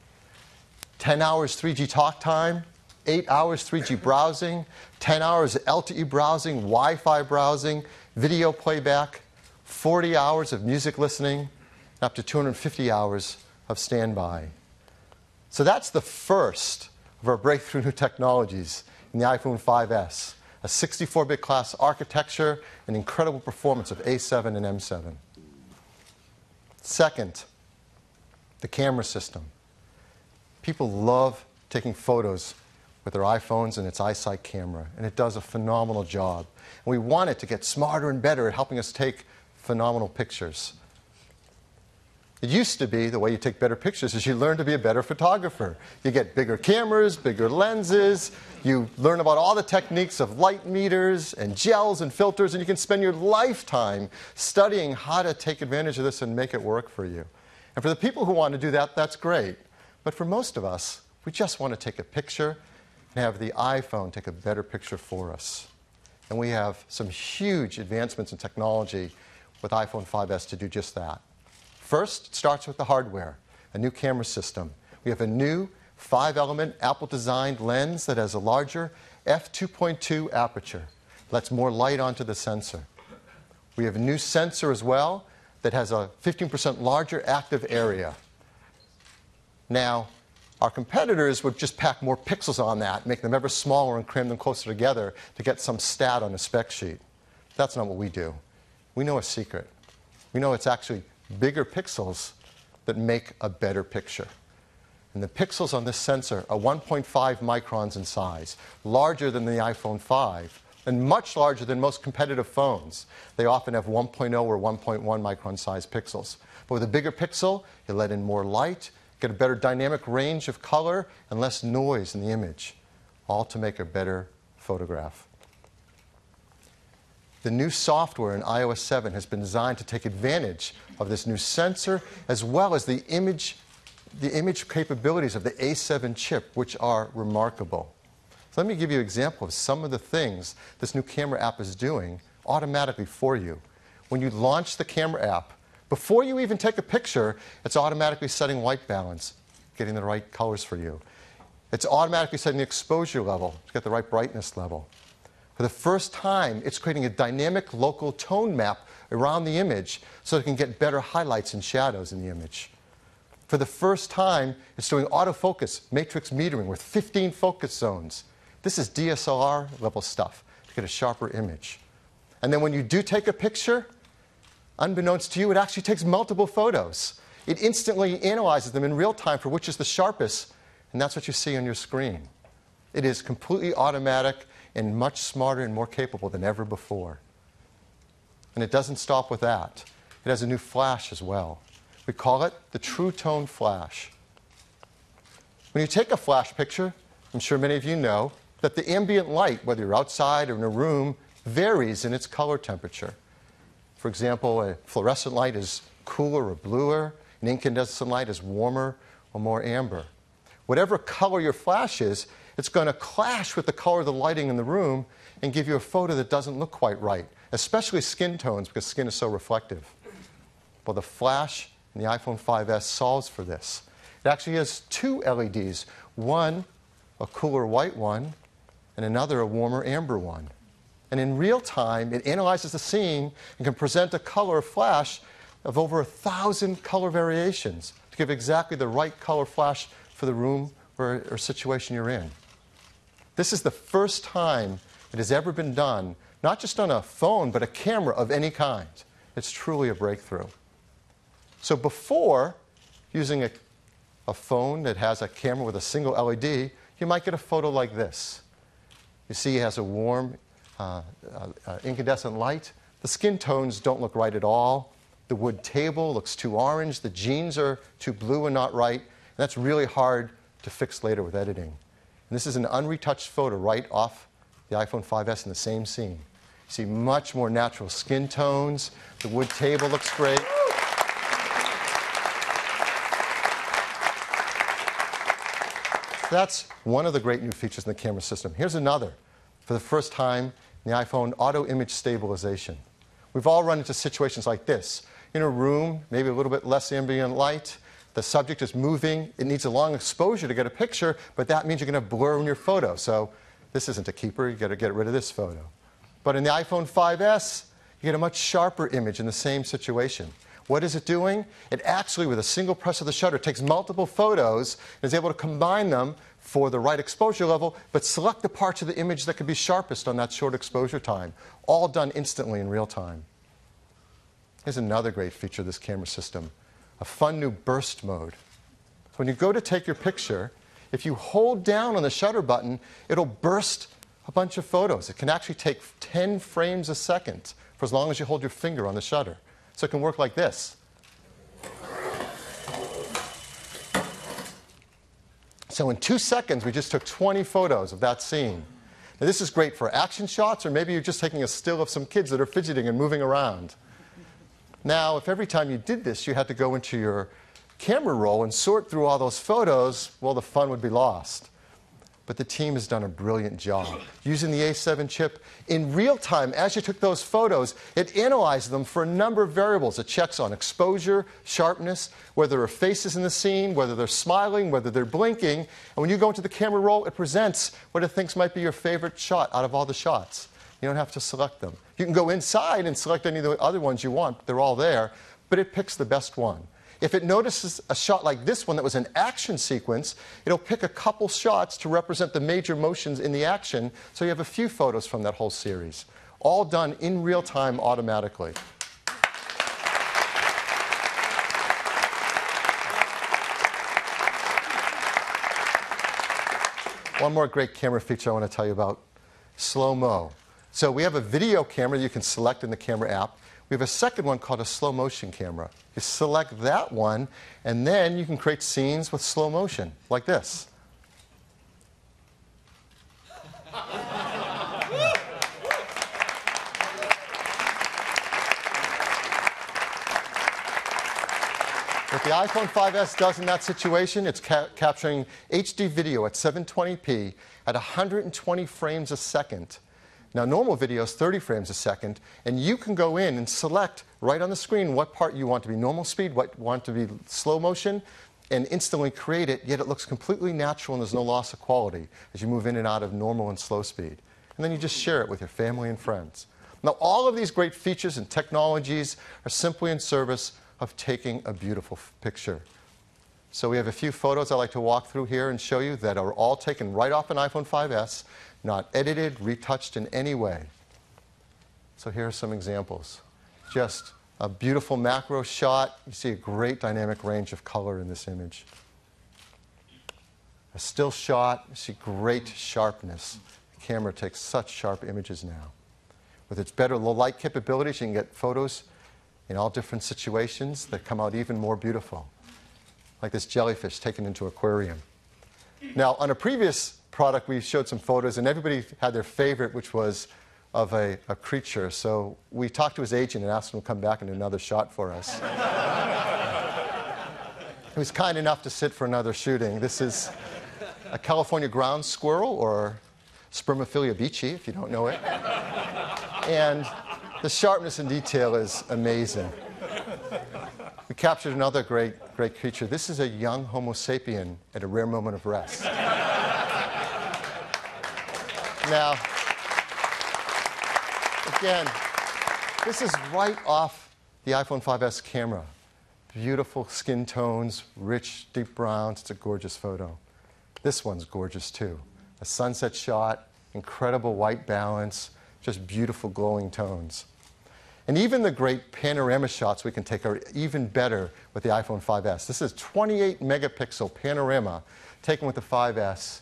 10 hours 3G talk time, 8 hours 3G browsing, 10 hours LTE browsing, Wi-Fi browsing, video playback, 40 hours of music listening, and up to 250 hours of standby. So that's the first of our breakthrough new technologies in the iPhone 5S. A 64-bit class architecture and incredible performance of A7 and M7. Second, the camera system. People love taking photos with their iPhones and its iSight camera, and it does a phenomenal job. And we want it to get smarter and better at helping us take phenomenal pictures. It used to be the way you take better pictures is you learn to be a better photographer. You get bigger cameras, bigger lenses, you learn about all the techniques of light meters and gels and filters, and you can spend your lifetime studying how to take advantage of this and make it work for you. And for the people who want to do that, that's great. But for most of us, we just want to take a picture and have the iPhone take a better picture for us. And we have some huge advancements in technology with iPhone 5S to do just that. First, it starts with the hardware, a new camera system. We have a new 5-element Apple-designed lens that has a larger f2.2 aperture, lets more light onto the sensor. We have a new sensor as well that has a 15% larger active area. Now, our competitors would just pack more pixels on that, make them ever smaller and cram them closer together to get some stat on a spec sheet. That's not what we do. We know a secret. We know it's actually bigger pixels that make a better picture. And the pixels on this sensor are 1.5 microns in size, larger than the iPhone 5, and much larger than most competitive phones. They often have 1.0 or 1.1 micron size pixels. But with a bigger pixel, you let in more light, get a better dynamic range of color, and less noise in the image, all to make a better photograph. The new software in iOS 7 has been designed to take advantage of this new sensor as well as the image capabilities of the A7 chip, which are remarkable. So let me give you an example of some of the things this new camera app is doing automatically for you. When you launch the camera app, before you even take a picture, it's automatically setting white balance, getting the right colors for you. It's automatically setting the exposure level to get the right brightness level. For the first time, it's creating a dynamic local tone map around the image so it can get better highlights and shadows in the image. For the first time, it's doing autofocus, matrix metering with 15 focus zones. This is DSLR level stuff to get a sharper image. And then when you do take a picture, unbeknownst to you, it actually takes multiple photos. It instantly analyzes them in real time for which is the sharpest, and that's what you see on your screen. It is completely automatic and much smarter and more capable than ever before. And it doesn't stop with that. It has a new flash as well. We call it the True Tone Flash. When you take a flash picture, I'm sure many of you know that the ambient light, whether you're outside or in a room, varies in its color temperature. For example, a fluorescent light is cooler or bluer, an incandescent light is warmer or more amber. Whatever color your flash is, it's going to clash with the color of the lighting in the room and give you a photo that doesn't look quite right, especially skin tones because skin is so reflective. Well, the flash in the iPhone 5S solves for this. It actually has two LEDs, one a cooler white one and another a warmer amber one. And in real time, it analyzes the scene and can present a color flash of over 1,000 color variations to give exactly the right color flash for the room or situation you're in. This is the first time it has ever been done, not just on a phone, but a camera of any kind. It's truly a breakthrough. So before, using a phone that has a camera with a single LED, you might get a photo like this. You see it has a warm incandescent light. The skin tones don't look right at all. The wood table looks too orange. The jeans are too blue and not right. And that's really hard to fix later with editing. And this is an unretouched photo right off the iPhone 5S in the same scene. You see much more natural skin tones. The wood table looks great. That's one of the great new features in the camera system. Here's another. For the first time in the iPhone, auto image stabilization. We've all run into situations like this. In a room, maybe a little bit less ambient light, the subject is moving, it needs a long exposure to get a picture, but that means you're going to have blur in your photo. So this isn't a keeper, you've got to get rid of this photo. But in the iPhone 5S, you get a much sharper image in the same situation. What is it doing? It actually, with a single press of the shutter, takes multiple photos and is able to combine them for the right exposure level, but select the parts of the image that can be sharpest on that short exposure time, all done instantly in real time. Here's another great feature of this camera system, a fun new burst mode. So when you go to take your picture, if you hold down on the shutter button, it'll burst a bunch of photos. It can actually take 10 frames a second for as long as you hold your finger on the shutter. So it can work like this. So in 2 seconds, we just took 20 photos of that scene. Now, this is great for action shots, or maybe you're just taking a still of some kids that are fidgeting and moving around. Now, if every time you did this, you had to go into your camera roll and sort through all those photos, well, the fun would be lost. But the team has done a brilliant job. Using the A7 chip, in real time, as you took those photos, it analyzed them for a number of variables. It checks on exposure, sharpness, whether there are faces in the scene, whether they're smiling, whether they're blinking. And when you go into the camera roll, it presents what it thinks might be your favorite shot out of all the shots. You don't have to select them. You can go inside and select any of the other ones you want. They're all there, but it picks the best one. If it notices a shot like this one that was an action sequence, it'll pick a couple shots to represent the major motions in the action, so you have a few photos from that whole series, all done in real time automatically. One more great camera feature I want to tell you about, slow-mo. So we have a video camera you can select in the camera app. We have a second one called a slow motion camera. You select that one, and then you can create scenes with slow motion, like this. What the iPhone 5S does in that situation, it's capturing HD video at 720p at 120 frames a second. Now, normal video is 30 frames a second, and you can go in and select right on the screen what part you want to be normal speed, what you want to be slow motion, and instantly create it, yet it looks completely natural and there's no loss of quality as you move in and out of normal and slow speed. And then you just share it with your family and friends. Now, all of these great features and technologies are simply in service of taking a beautiful picture. So we have a few photos I'd like to walk through here and show you that are all taken right off an iPhone 5S, not edited, retouched in any way. So here are some examples. Just a beautiful macro shot. You see a great dynamic range of color in this image. A still shot, you see great sharpness. The camera takes such sharp images now. With its better low light capabilities, you can get photos in all different situations that come out even more beautiful. Like this jellyfish taken into an aquarium. Now, on a previous product, we showed some photos, and everybody had their favorite, which was of a creature. So we talked to his agent and asked him to come back and do another shot for us. He was kind enough to sit for another shooting. This is a California ground squirrel, or Spermophilia beachy, if you don't know it. And the sharpness and detail is amazing. We captured another great creature. This is a young Homo sapien at a rare moment of rest. Now, again, this is right off the iPhone 5S camera. Beautiful skin tones, rich, deep browns. It's a gorgeous photo. This one's gorgeous, too. A sunset shot, incredible white balance, just beautiful glowing tones. And even the great panorama shots we can take are even better with the iPhone 5S. This is 28 megapixel panorama taken with the 5S.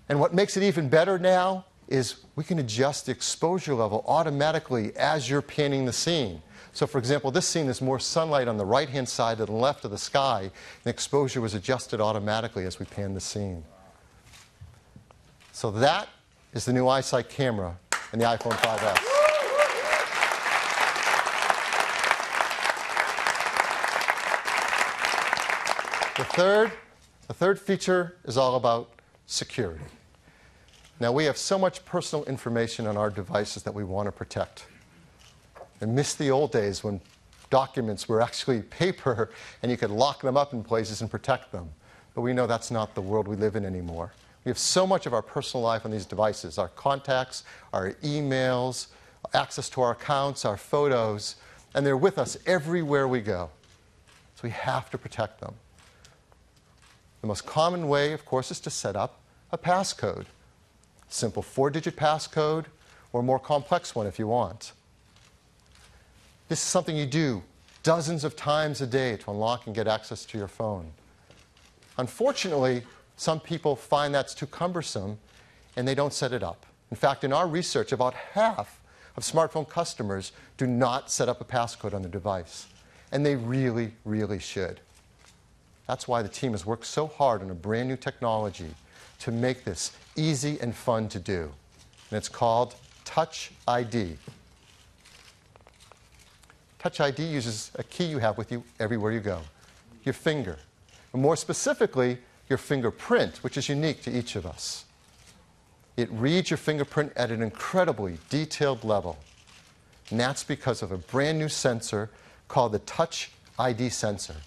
And what makes it even better now is we can adjust the exposure level automatically as you're panning the scene. So for example, this scene is more sunlight on the right-hand side to the left of the sky, and the exposure was adjusted automatically as we panned the scene. So that is the new EyeSight camera in the iPhone 5S. The third feature is all about security. Now, we have so much personal information on our devices that we want to protect. I miss the old days when documents were actually paper and you could lock them up in places and protect them. But we know that's not the world we live in anymore. We have so much of our personal life on these devices, our contacts, our emails, access to our accounts, our photos, and they're with us everywhere we go. So we have to protect them. The most common way, of course, is to set up a passcode. Simple 4-digit passcode, or a more complex one if you want. This is something you do dozens of times a day to unlock and get access to your phone. Unfortunately, some people find that's too cumbersome and they don't set it up. In fact, in our research, about half of smartphone customers do not set up a passcode on their device. And they really, really should. That's why the team has worked so hard on a brand new technology to make this easy and fun to do. And it's called Touch ID. Touch ID uses a key you have with you everywhere you go, your finger. And more specifically, your fingerprint, which is unique to each of us. It reads your fingerprint at an incredibly detailed level. And that's because of a brand new sensor called the Touch ID sensor.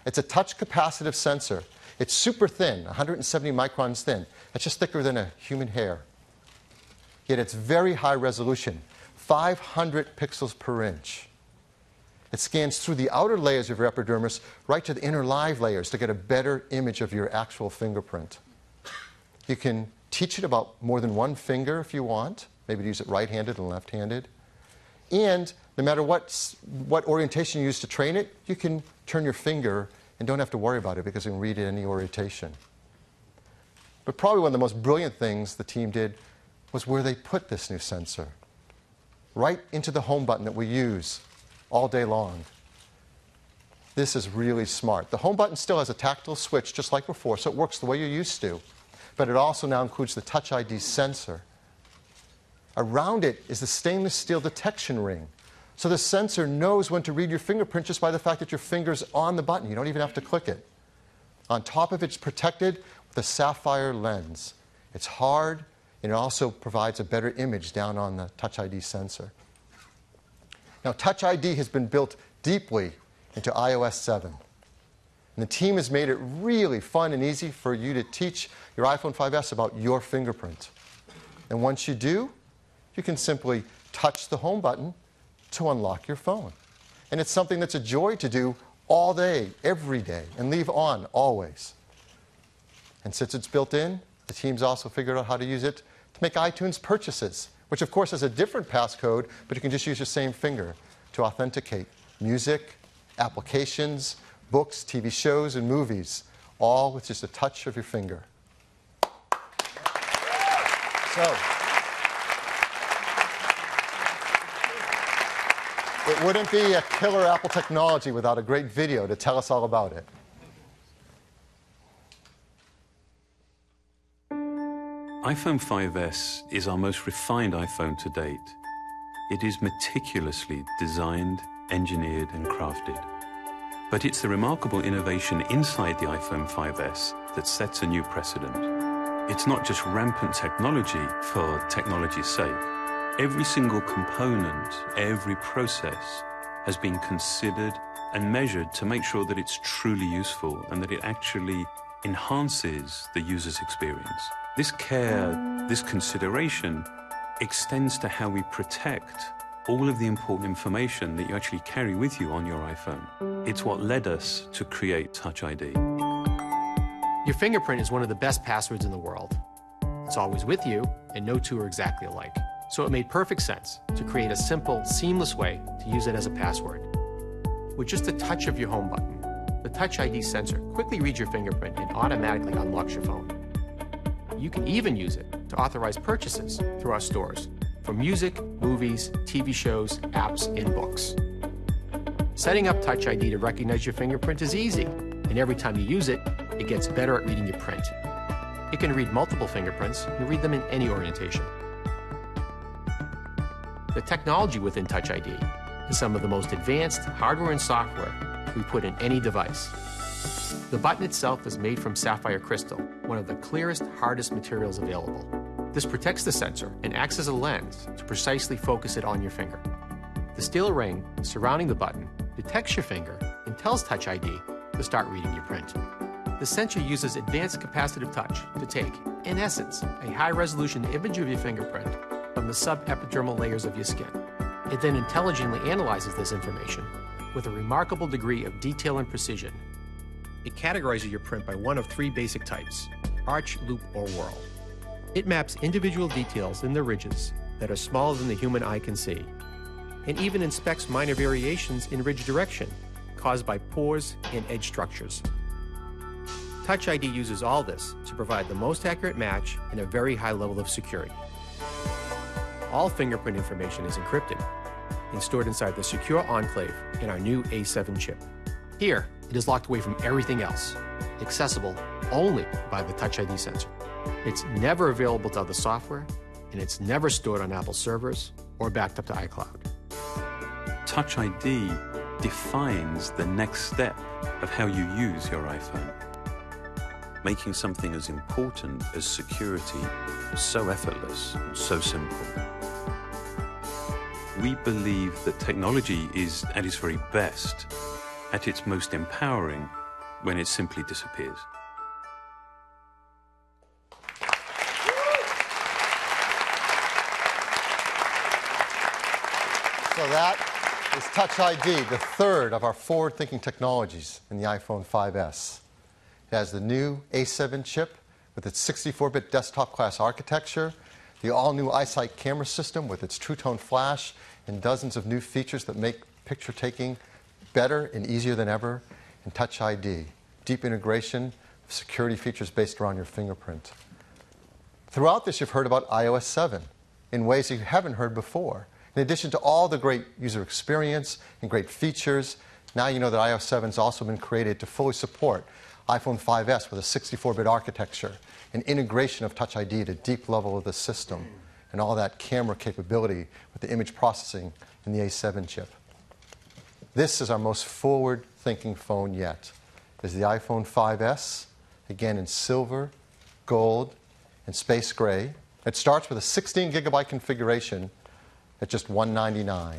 It's a touch capacitive sensor. It's super thin, 170 microns thin. It's just thicker than a human hair. Yet it's very high resolution, 500 pixels per inch. It scans through the outer layers of your epidermis right to the inner live layers to get a better image of your actual fingerprint. You can teach it about more than one finger if you want, maybe use it right-handed and left-handed. And no matter what orientation you use to train it, you can turn your finger and don't have to worry about it because you can read it any orientation. But probably one of the most brilliant things the team did was where they put this new sensor. Right into the home button that we use all day long. This is really smart. The home button still has a tactile switch just like before, so it works the way you're used to. But it also now includes the Touch ID sensor. Around it is the stainless steel detection ring. So the sensor knows when to read your fingerprint just by the fact that your finger's on the button. You don't even have to click it. On top of it, it's protected with a sapphire lens. It's hard, and it also provides a better image down on the Touch ID sensor. Now, Touch ID has been built deeply into iOS 7. And the team has made it really fun and easy for you to teach your iPhone 5S about your fingerprint. And once you do, you can simply touch the home button to unlock your phone. And it's something that's a joy to do all day, every day, and leave on always. And since it's built in, the team's also figured out how to use it to make iTunes purchases, which of course has a different passcode, but you can just use your same finger to authenticate music, applications, books, TV shows, and movies, all with just a touch of your finger. So, it wouldn't be a killer Apple technology without a great video to tell us all about it. iPhone 5S is our most refined iPhone to date. It is meticulously designed, engineered, and crafted. But it's the remarkable innovation inside the iPhone 5S that sets a new precedent. It's not just rampant technology for technology's sake. Every single component, every process has been considered and measured to make sure that it's truly useful and that it actually enhances the user's experience. This care, this consideration extends to how we protect all of the important information that you actually carry with you on your iPhone. It's what led us to create Touch ID. Your fingerprint is one of the best passwords in the world. It's always with you, and no two are exactly alike. So it made perfect sense to create a simple, seamless way to use it as a password. With just a touch of your home button, the Touch ID sensor quickly reads your fingerprint and automatically unlocks your phone. You can even use it to authorize purchases through our stores for music, movies, TV shows, apps, and books. Setting up Touch ID to recognize your fingerprint is easy, and every time you use it, it gets better at reading your print. It can read multiple fingerprints and read them in any orientation. The technology within Touch ID is some of the most advanced hardware and software we put in any device. The button itself is made from sapphire crystal, one of the clearest, hardest materials available. This protects the sensor and acts as a lens to precisely focus it on your finger. The steel ring surrounding the button detects your finger and tells Touch ID to start reading your print. The sensor uses advanced capacitive touch to take, in essence, a high-resolution image of your fingerprint from the subepidermal layers of your skin. It then intelligently analyzes this information with a remarkable degree of detail and precision. It categorizes your print by one of three basic types: arch, loop, or whorl. It maps individual details in the ridges that are smaller than the human eye can see, and even inspects minor variations in ridge direction caused by pores and edge structures. Touch ID uses all this to provide the most accurate match and a very high level of security. All fingerprint information is encrypted and stored inside the secure enclave in our new A7 chip. Here, it is locked away from everything else, accessible only by the Touch ID sensor. It's never available to other software, and it's never stored on Apple servers or backed up to iCloud. Touch ID defines the next step of how you use your iPhone, making something as important as security so effortless and so simple. We believe that technology is at its very best, at its most empowering, when it simply disappears. So that is Touch ID, the third of our forward-thinking technologies in the iPhone 5S. It has the new A7 chip with its 64-bit desktop-class architecture, the all-new EyeSight camera system with its True Tone flash, and dozens of new features that make picture taking better and easier than ever, and Touch ID, deep integration of security features based around your fingerprint. Throughout this, you've heard about iOS 7 in ways you haven't heard before. In addition to all the great user experience and great features, now you know that iOS 7 has also been created to fully support iPhone 5S with a 64-bit architecture, and integration of Touch ID at a deep level of the system, and all that camera capability with the image processing in the A7 chip. This is our most forward-thinking phone yet. It is the iPhone 5S, again in silver, gold, and space gray. It starts with a 16-gigabyte configuration at just $199,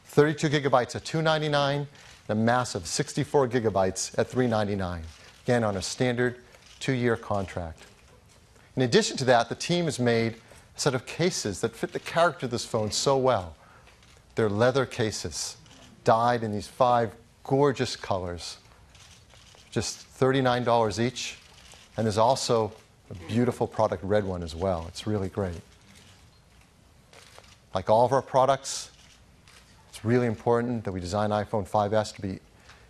32 gigabytes at $299, and a massive 64 gigabytes at $399, again on a standard 2-year contract. In addition to that, the team has made a set of cases that fit the character of this phone so well. They're leather cases, dyed in these 5 gorgeous colors, just $39 each, and there's also a beautiful product red one as well. It's really great. Like all of our products, it's really important that we design iPhone 5S to be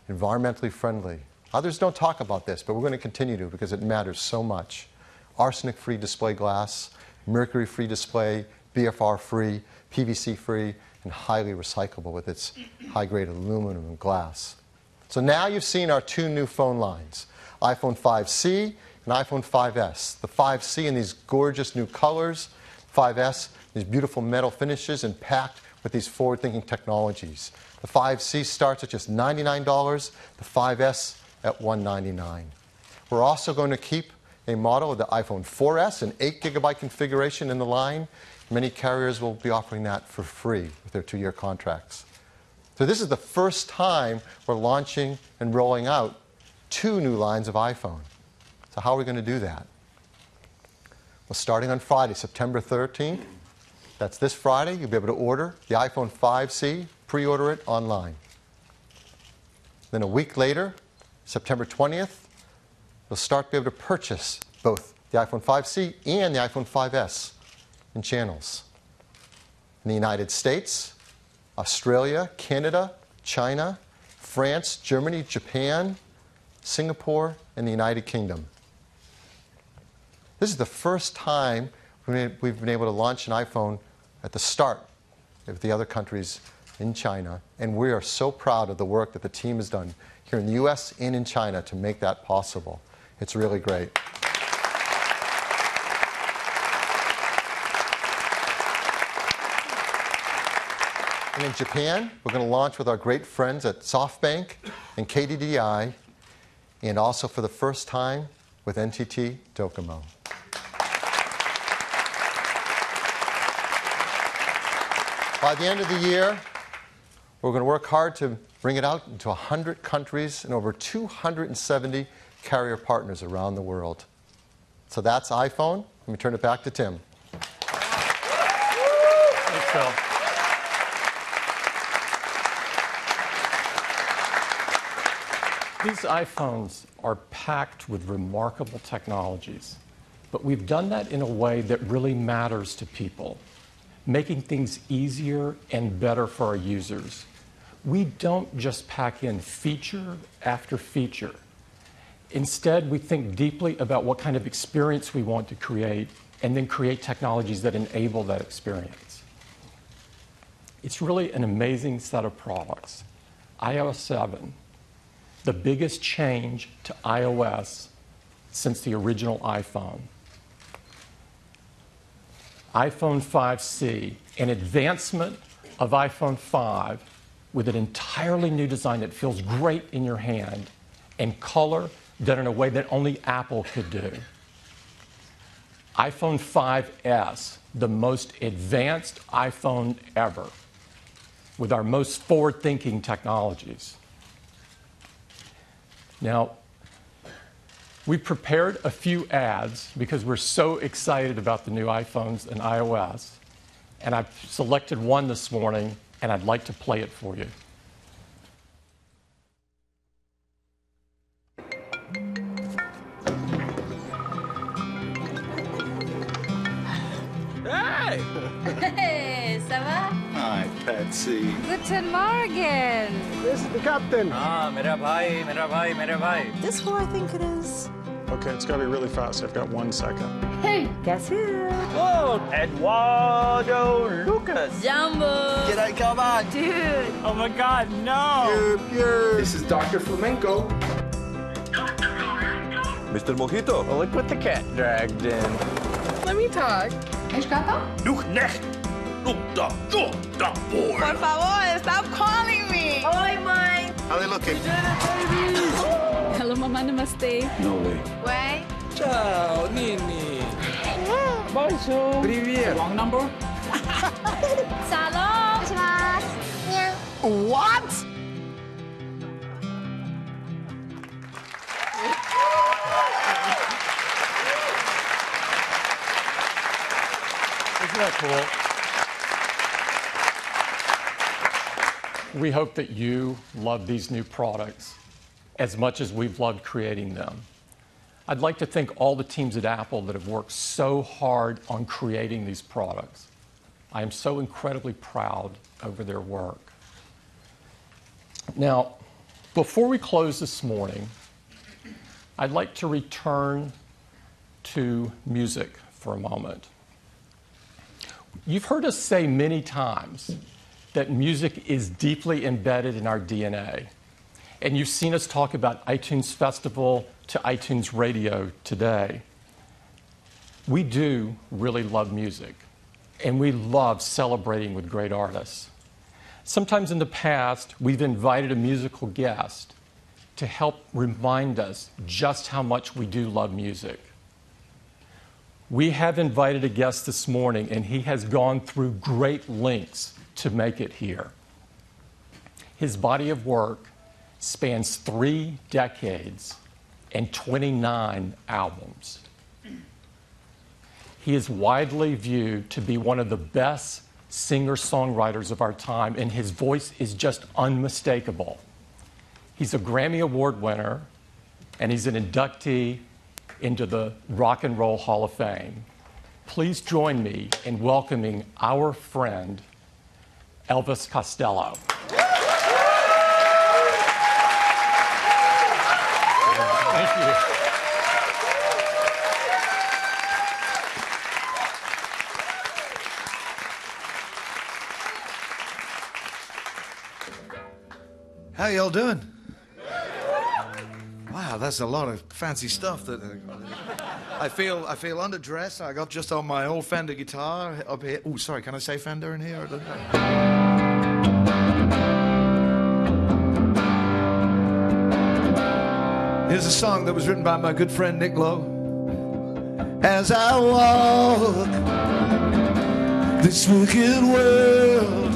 environmentally friendly. Others don't talk about this, but we're going to continue to because it matters so much. Arsenic-free display glass, mercury-free display, BFR-free, PVC-free, and highly recyclable with its high-grade aluminum and glass. So now you've seen our 2 new phone lines, iPhone 5C and iPhone 5S. The 5C in these gorgeous new colors, 5S, these beautiful metal finishes and packed with these forward-thinking technologies. The 5C starts at just $99, the 5S at $199. We're also going to keep a model of the iPhone 4S, an 8-gigabyte configuration in the line. Many carriers will be offering that for free with their 2-year contracts. So this is the first time we're launching and rolling out 2 new lines of iPhone. So how are we going to do that? Well, starting on Friday, September 13th, that's this Friday, you'll be able to order the iPhone 5C, pre-order it online. Then a week later, September 20th, you'll start to be able to purchase both the iPhone 5C and the iPhone 5S in channels. In the United States, Australia, Canada, China, France, Germany, Japan, Singapore, and the United Kingdom. This is the first time we've been able to launch an iPhone at the start if the other countries in China, and we are so proud of the work that the team has done here in the US and in China to make that possible. It's really great. And in Japan, we're going to launch with our great friends at SoftBank and KDDI, and also for the first time with NTT Docomo. By the end of the year, we're going to work hard to bring it out into 100 countries and over 270 carrier partners around the world. So that's iPhone. Let me turn it back to Tim. Thanks, Phil. These iPhones are packed with remarkable technologies, but we've done that in a way that really matters to people, making things easier and better for our users. We don't just pack in feature after feature. Instead, we think deeply about what kind of experience we want to create and then create technologies that enable that experience. It's really an amazing set of products. iOS 7, the biggest change to iOS since the original iPhone. iPhone 5C, an advancement of iPhone 5 with an entirely new design that feels great in your hand and color done in a way that only Apple could do. iPhone 5S, the most advanced iPhone ever, with our most forward-thinking technologies. Now, we prepared a few ads because we're so excited about the new iPhones and iOS, and I've selected one this morning, and I'd like to play it for you. Hey! Hey, ça va? Hi, Patsy. Guten Morgen. This is the captain. Mera bhai. This who I think it is? Okay, it's gotta be really fast. I've got 1 second. Hey, guess who? Whoa, Eduardo Lucas. Jumbo. G'day, come on. Dude. Oh my God, no. This is Dr. Flamenco. Mr. Mojito. Well, look what the cat dragged in. Let me talk. És gato? Look next. Look the boy. Por favor, stop calling me. Oi, mãe. How they looking? Hello, mama, namaste. No way. Way. Ciao, Nini. Bonjour. Привет. Wrong number? Salon. What? Isn't that cool? We hope that you love these new products as much as we've loved creating them. I'd like to thank all the teams at Apple that have worked so hard on creating these products. I am so incredibly proud over their work. Now, before we close this morning, I'd like to return to music for a moment. You've heard us say many times that music is deeply embedded in our DNA. And you've seen us talk about iTunes Festival to iTunes Radio today. We do really love music, and we love celebrating with great artists. Sometimes in the past, we've invited a musical guest to help remind us just how much we do love music. We have invited a guest this morning, and he has gone through great lengths to make it here. His body of work spans 3 decades and 29 albums. He is widely viewed to be one of the best singer-songwriters of our time, and his voice is just unmistakable. He's a Grammy Award winner, and he's an inductee into the Rock and Roll Hall of Fame. Please join me in welcoming our friend, Elvis Costello. Thank you. How y'all doing? Wow, that's a lot of fancy stuff. That I feel underdressed. I got just on my old Fender guitar up here. Oh, sorry, can I say Fender in here? Here's a song that was written by my good friend Nick Lowe. As I walk this wicked world,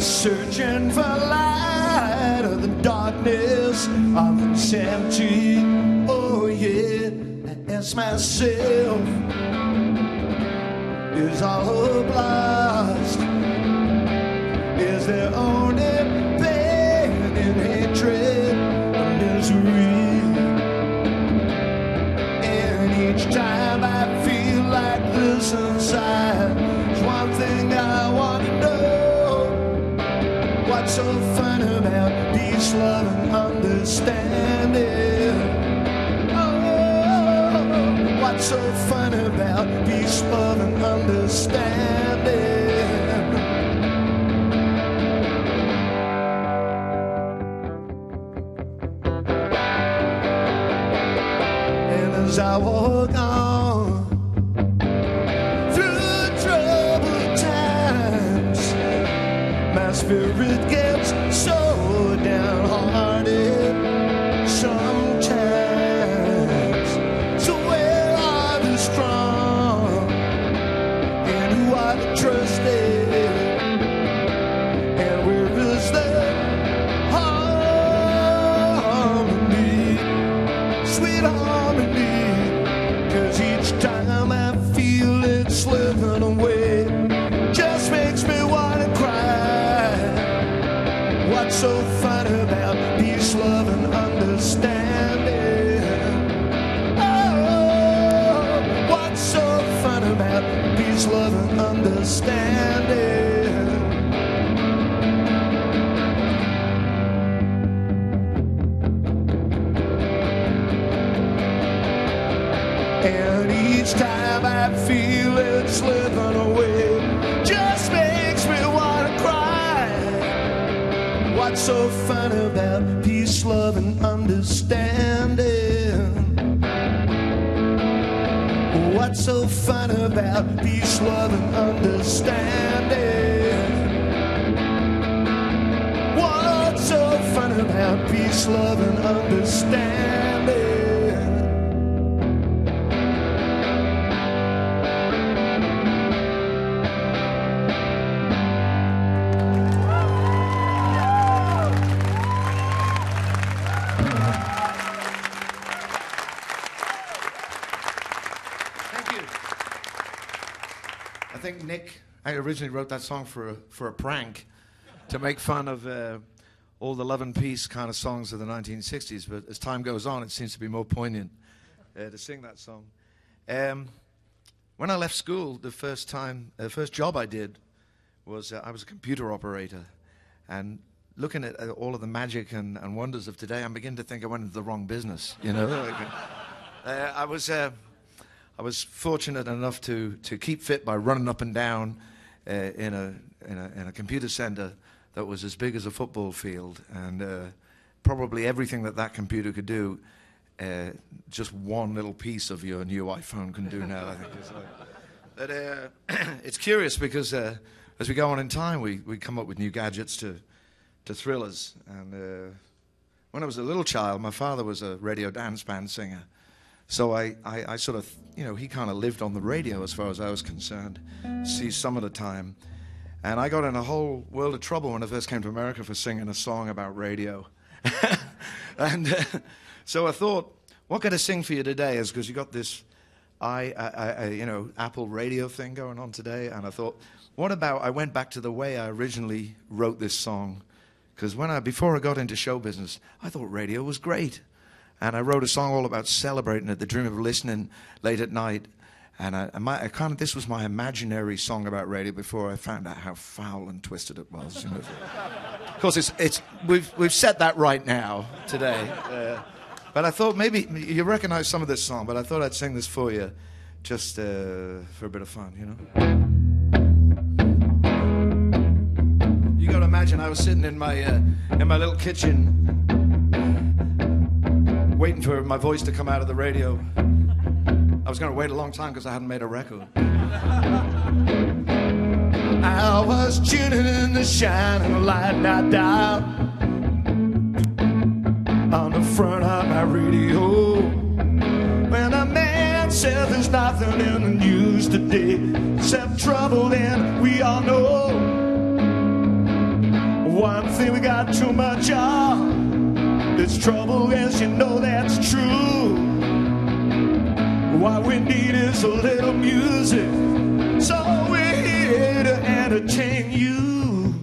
searching for light of the darkness of insanity. Oh yeah, I ask myself, is all hope lost? Is there only pain and hatred and misery? And each time I feel like this inside, there's one thing I want to know. What's so fun about peace, love, and understanding? Oh, what's so fun about peace, love, and understanding? And as I walk on through troubled times, my spirit gets so downhearted sometimes. So where are the strong and who are the trusted? And where is the harmony, sweet harmony? 'Cause each time I feel it slipping away, just makes me wanna cry. What's so fun about peace, love, and understanding? Oh, what's so fun about peace, love, and understanding? And each time I feel it slipping away, just makes me wanna cry. What's so fun about peace, love, and understanding? What's so fun about peace, love, and understanding? What's so fun about peace, love, and understanding? I think Nick, I originally wrote that song for a prank to make fun of all the love and peace kind of songs of the 1960s, but as time goes on, it seems to be more poignant to sing that song. When I left school, the first job I did was I was a computer operator, and looking at all of the magic and wonders of today, I'm beginning to think I went into the wrong business, you know? I was fortunate enough to keep fit by running up and down in a computer center that was as big as a football field, and probably everything that computer could do, just one little piece of your new iPhone can do now. I think but it's curious because as we go on in time, we come up with new gadgets to thrill us. And when I was a little child, my father was a radio dance band singer. So I sort of, he kind of lived on the radio as far as I was concerned, see some of the time. And I got in a whole world of trouble when I first came to America for singing a song about radio. And so I thought, what can I sing for you today? Is because you got this, Apple radio thing going on today. And I thought, what about, I went back to the way I originally wrote this song. Because before I got into show business, I thought radio was great. And I wrote a song all about celebrating it, the dream of listening late at night. And this was my imaginary song about radio before I found out how foul and twisted it was. Of course, we've set that right now today. But I thought maybe you recognize some of this song, but I thought I'd sing this for you, just for a bit of fun, You got to imagine I was sitting in my little kitchen, waiting for my voice to come out of the radio. I was going to wait a long time because I hadn't made a record. I was tuning in the shining light I dial on the front of my radio. When a man said there's nothing in the news today except trouble, then we all know one thing we got too much of. It's trouble, as you know that's true. What we need is a little music, so we're here to entertain you.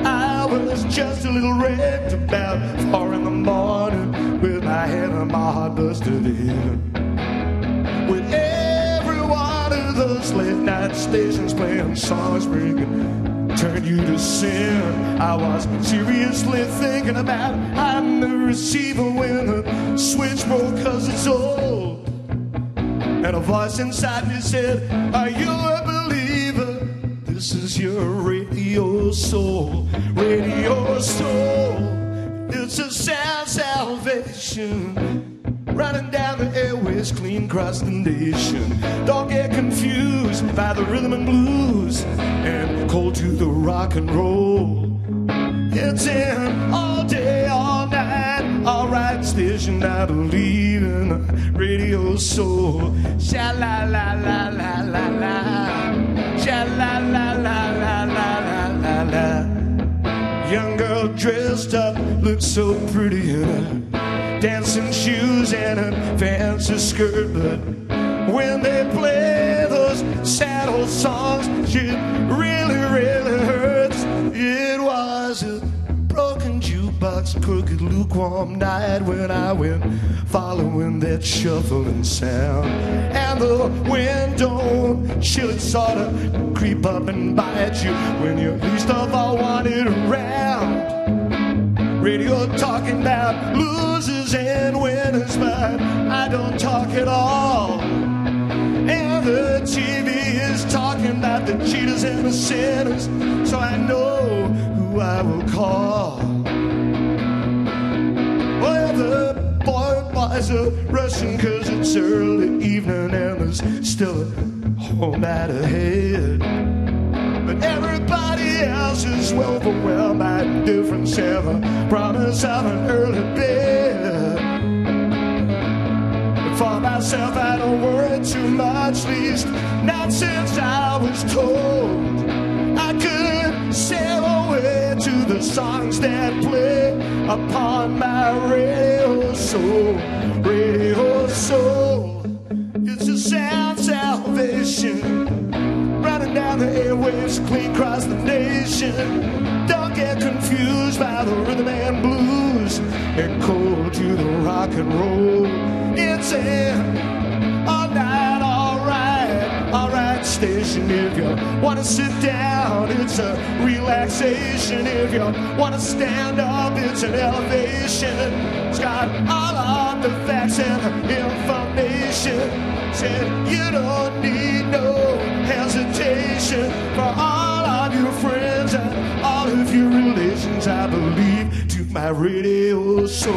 I was just a little wrecked about 4 in the morning with my head and my heart busted in. With every one of those late night stations playing songs bringing turn you to sin. I was seriously thinking about hiding the receiver when the switch broke, cause it's old. And a voice inside me said, are you a believer? This is your radio soul. Radio soul. It's a sound salvation, running down the airways clean across the nation. Don't get confused by the rhythm and blues and cold to the rock and roll. It's in all day, all night, all right station. I believe in radio soul. Sha la la la la la la. Sha la la la la la la la. Young girl dressed up, looks so pretty in her dancing shoes and a fancy skirt, but when they play those sad old songs, it really, really hurts. It was a broken jukebox, crooked, lukewarm night when I went following that shuffling sound. And the wind don't chill, it sort of creep up and bite you when you least of all want it around. Radio talking about losers and winners, but I don't talk at all. And the TV is talking about the cheaters and the sinners, so I know who I will call. Well, the boys are rushing cause it's early evening and there's still a whole night ahead. But everybody else is well overwhelmed by indifference and the promise of an early bed. But for myself, I don't worry too much, least not since I was told I could sail away to the songs that play upon my radio soul. Radio soul, it's a sound salvation, running down the airwaves clean across the nation. Don't get confused by the rhythm and blues and cold to the rock and roll. It's an all night, all right station. If you want to sit down, it's a relaxation. If you want to stand up, it's an elevation. It's got all of the facts and information. Said you don't need no hesitation for all of your friends and all of your relations. I believe to my radio soul.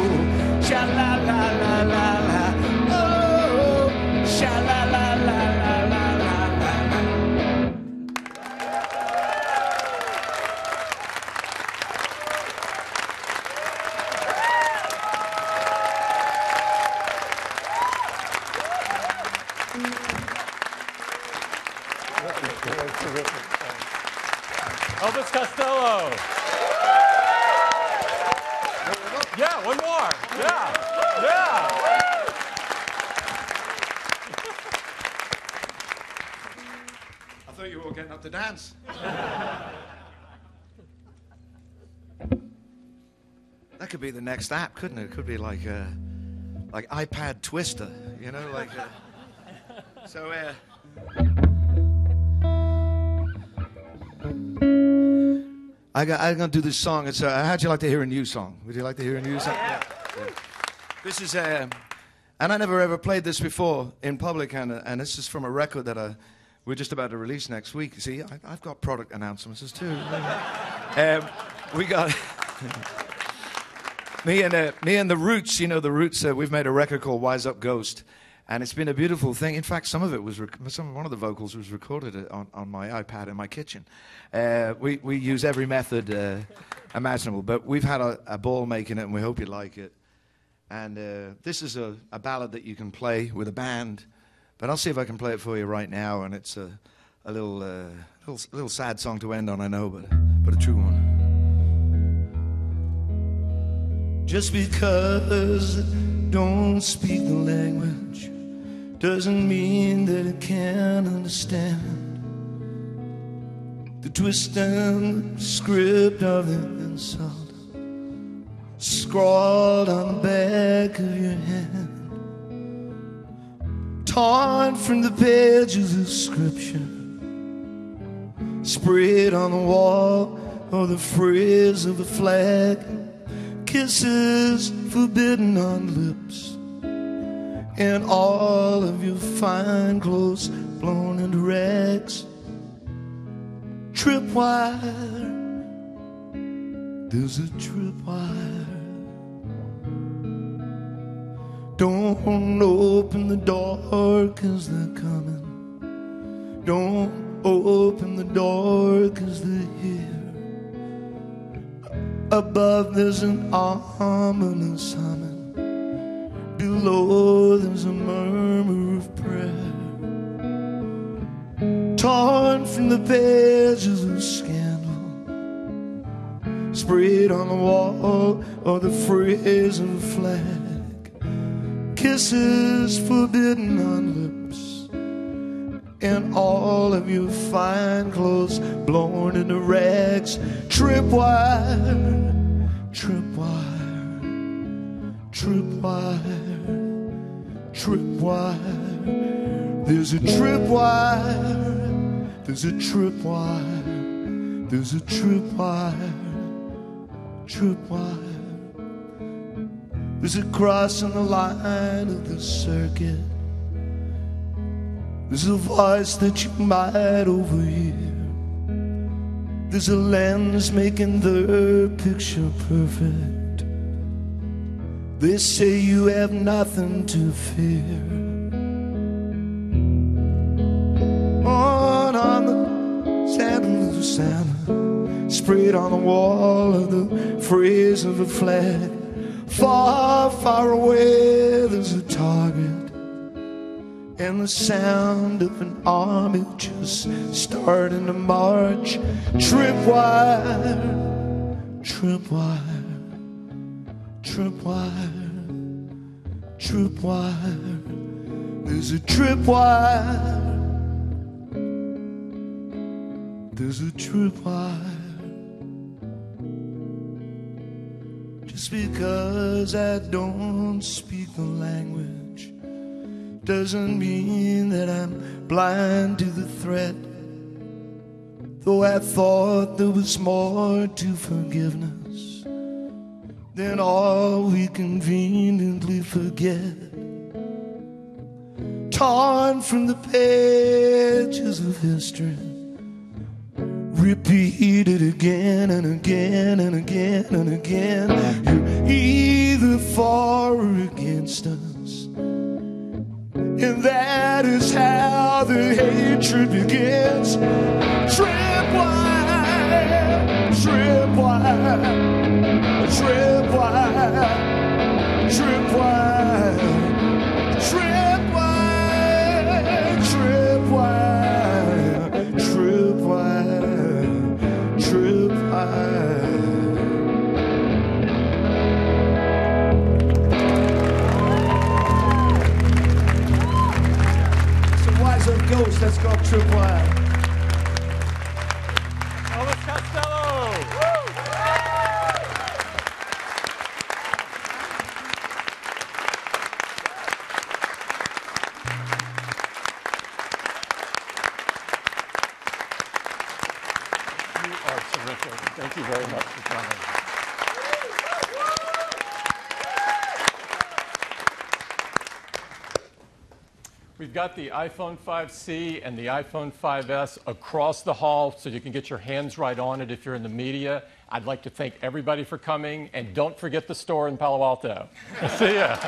Sha la la la la la. Oh, sha la la la la la la la. Elvis Costello. Yeah, one more. Yeah. I thought you were all getting up to dance. That could be the next app, couldn't it? It could be like iPad Twister, you know, like. So. I'm gonna do this song. It's how'd you like to hear a new song? Would you like to hear a new song? Yeah. This is and I never ever played this before in public, and this is from a record that we're just about to release next week. See, I've got product announcements too. We got me and the Roots. You know, the Roots. We've made a record called Wise Up Ghost, and it's been a beautiful thing. In fact, some of it was one of the vocals was recorded on my iPad in my kitchen. We use every method imaginable, but we've had a ball making it, and we hope you like it. And this is a ballad that you can play with a band, but I'll see if I can play it for you right now. And it's a little sad song to end on, I know, but a true one. Just because I don't speak the language doesn't mean that I can't understand the twist and the script of the insult scrawled on the back of your hand, torn from the pages of scripture, sprayed on the wall or the phrase of a flag, kisses forbidden on lips, and all of your fine clothes blown into rags. Tripwire, there's a tripwire. Don't open the door 'cause they're coming. Don't open the door 'cause they're here. Above there's an ominous humming. Below there's a murmur of prayer. Torn from the pages of scandal, sprayed on the wall or the phrase of a flag. Kisses forbidden on lips, and all of your fine clothes blown into rags. Tripwire, tripwire, tripwire, tripwire. There's a tripwire, there's a tripwire, there's a tripwire, tripwire. There's a cross on the line of the circuit. There's a voice that you might overhear. There's a lens making the picture perfect. They say you have nothing to fear. On the sand of the sand, sprayed on the wall of the phrase of a flag. Far, far away there's a target, and the sound of an army just starting to march. Tripwire, tripwire, tripwire, tripwire. There's a tripwire, there's a tripwire. Just because I don't speak the language doesn't mean that I'm blind to the threat. Though I thought there was more to forgiveness than all we conveniently forget. Torn from the pages of history, repeated again and again and again and again. You're either for or against us, and that is how the hatred begins. Tripwire, tripwire, tripwire, tripwire, tripwire, tripwire, tripwire, tripwire. Ghost, that's called Tripwire. We've got the iPhone 5C and the iPhone 5S across the hall so you can get your hands right on it if you're in the media. I'd like to thank everybody for coming, and don't forget the store in Palo Alto. See ya.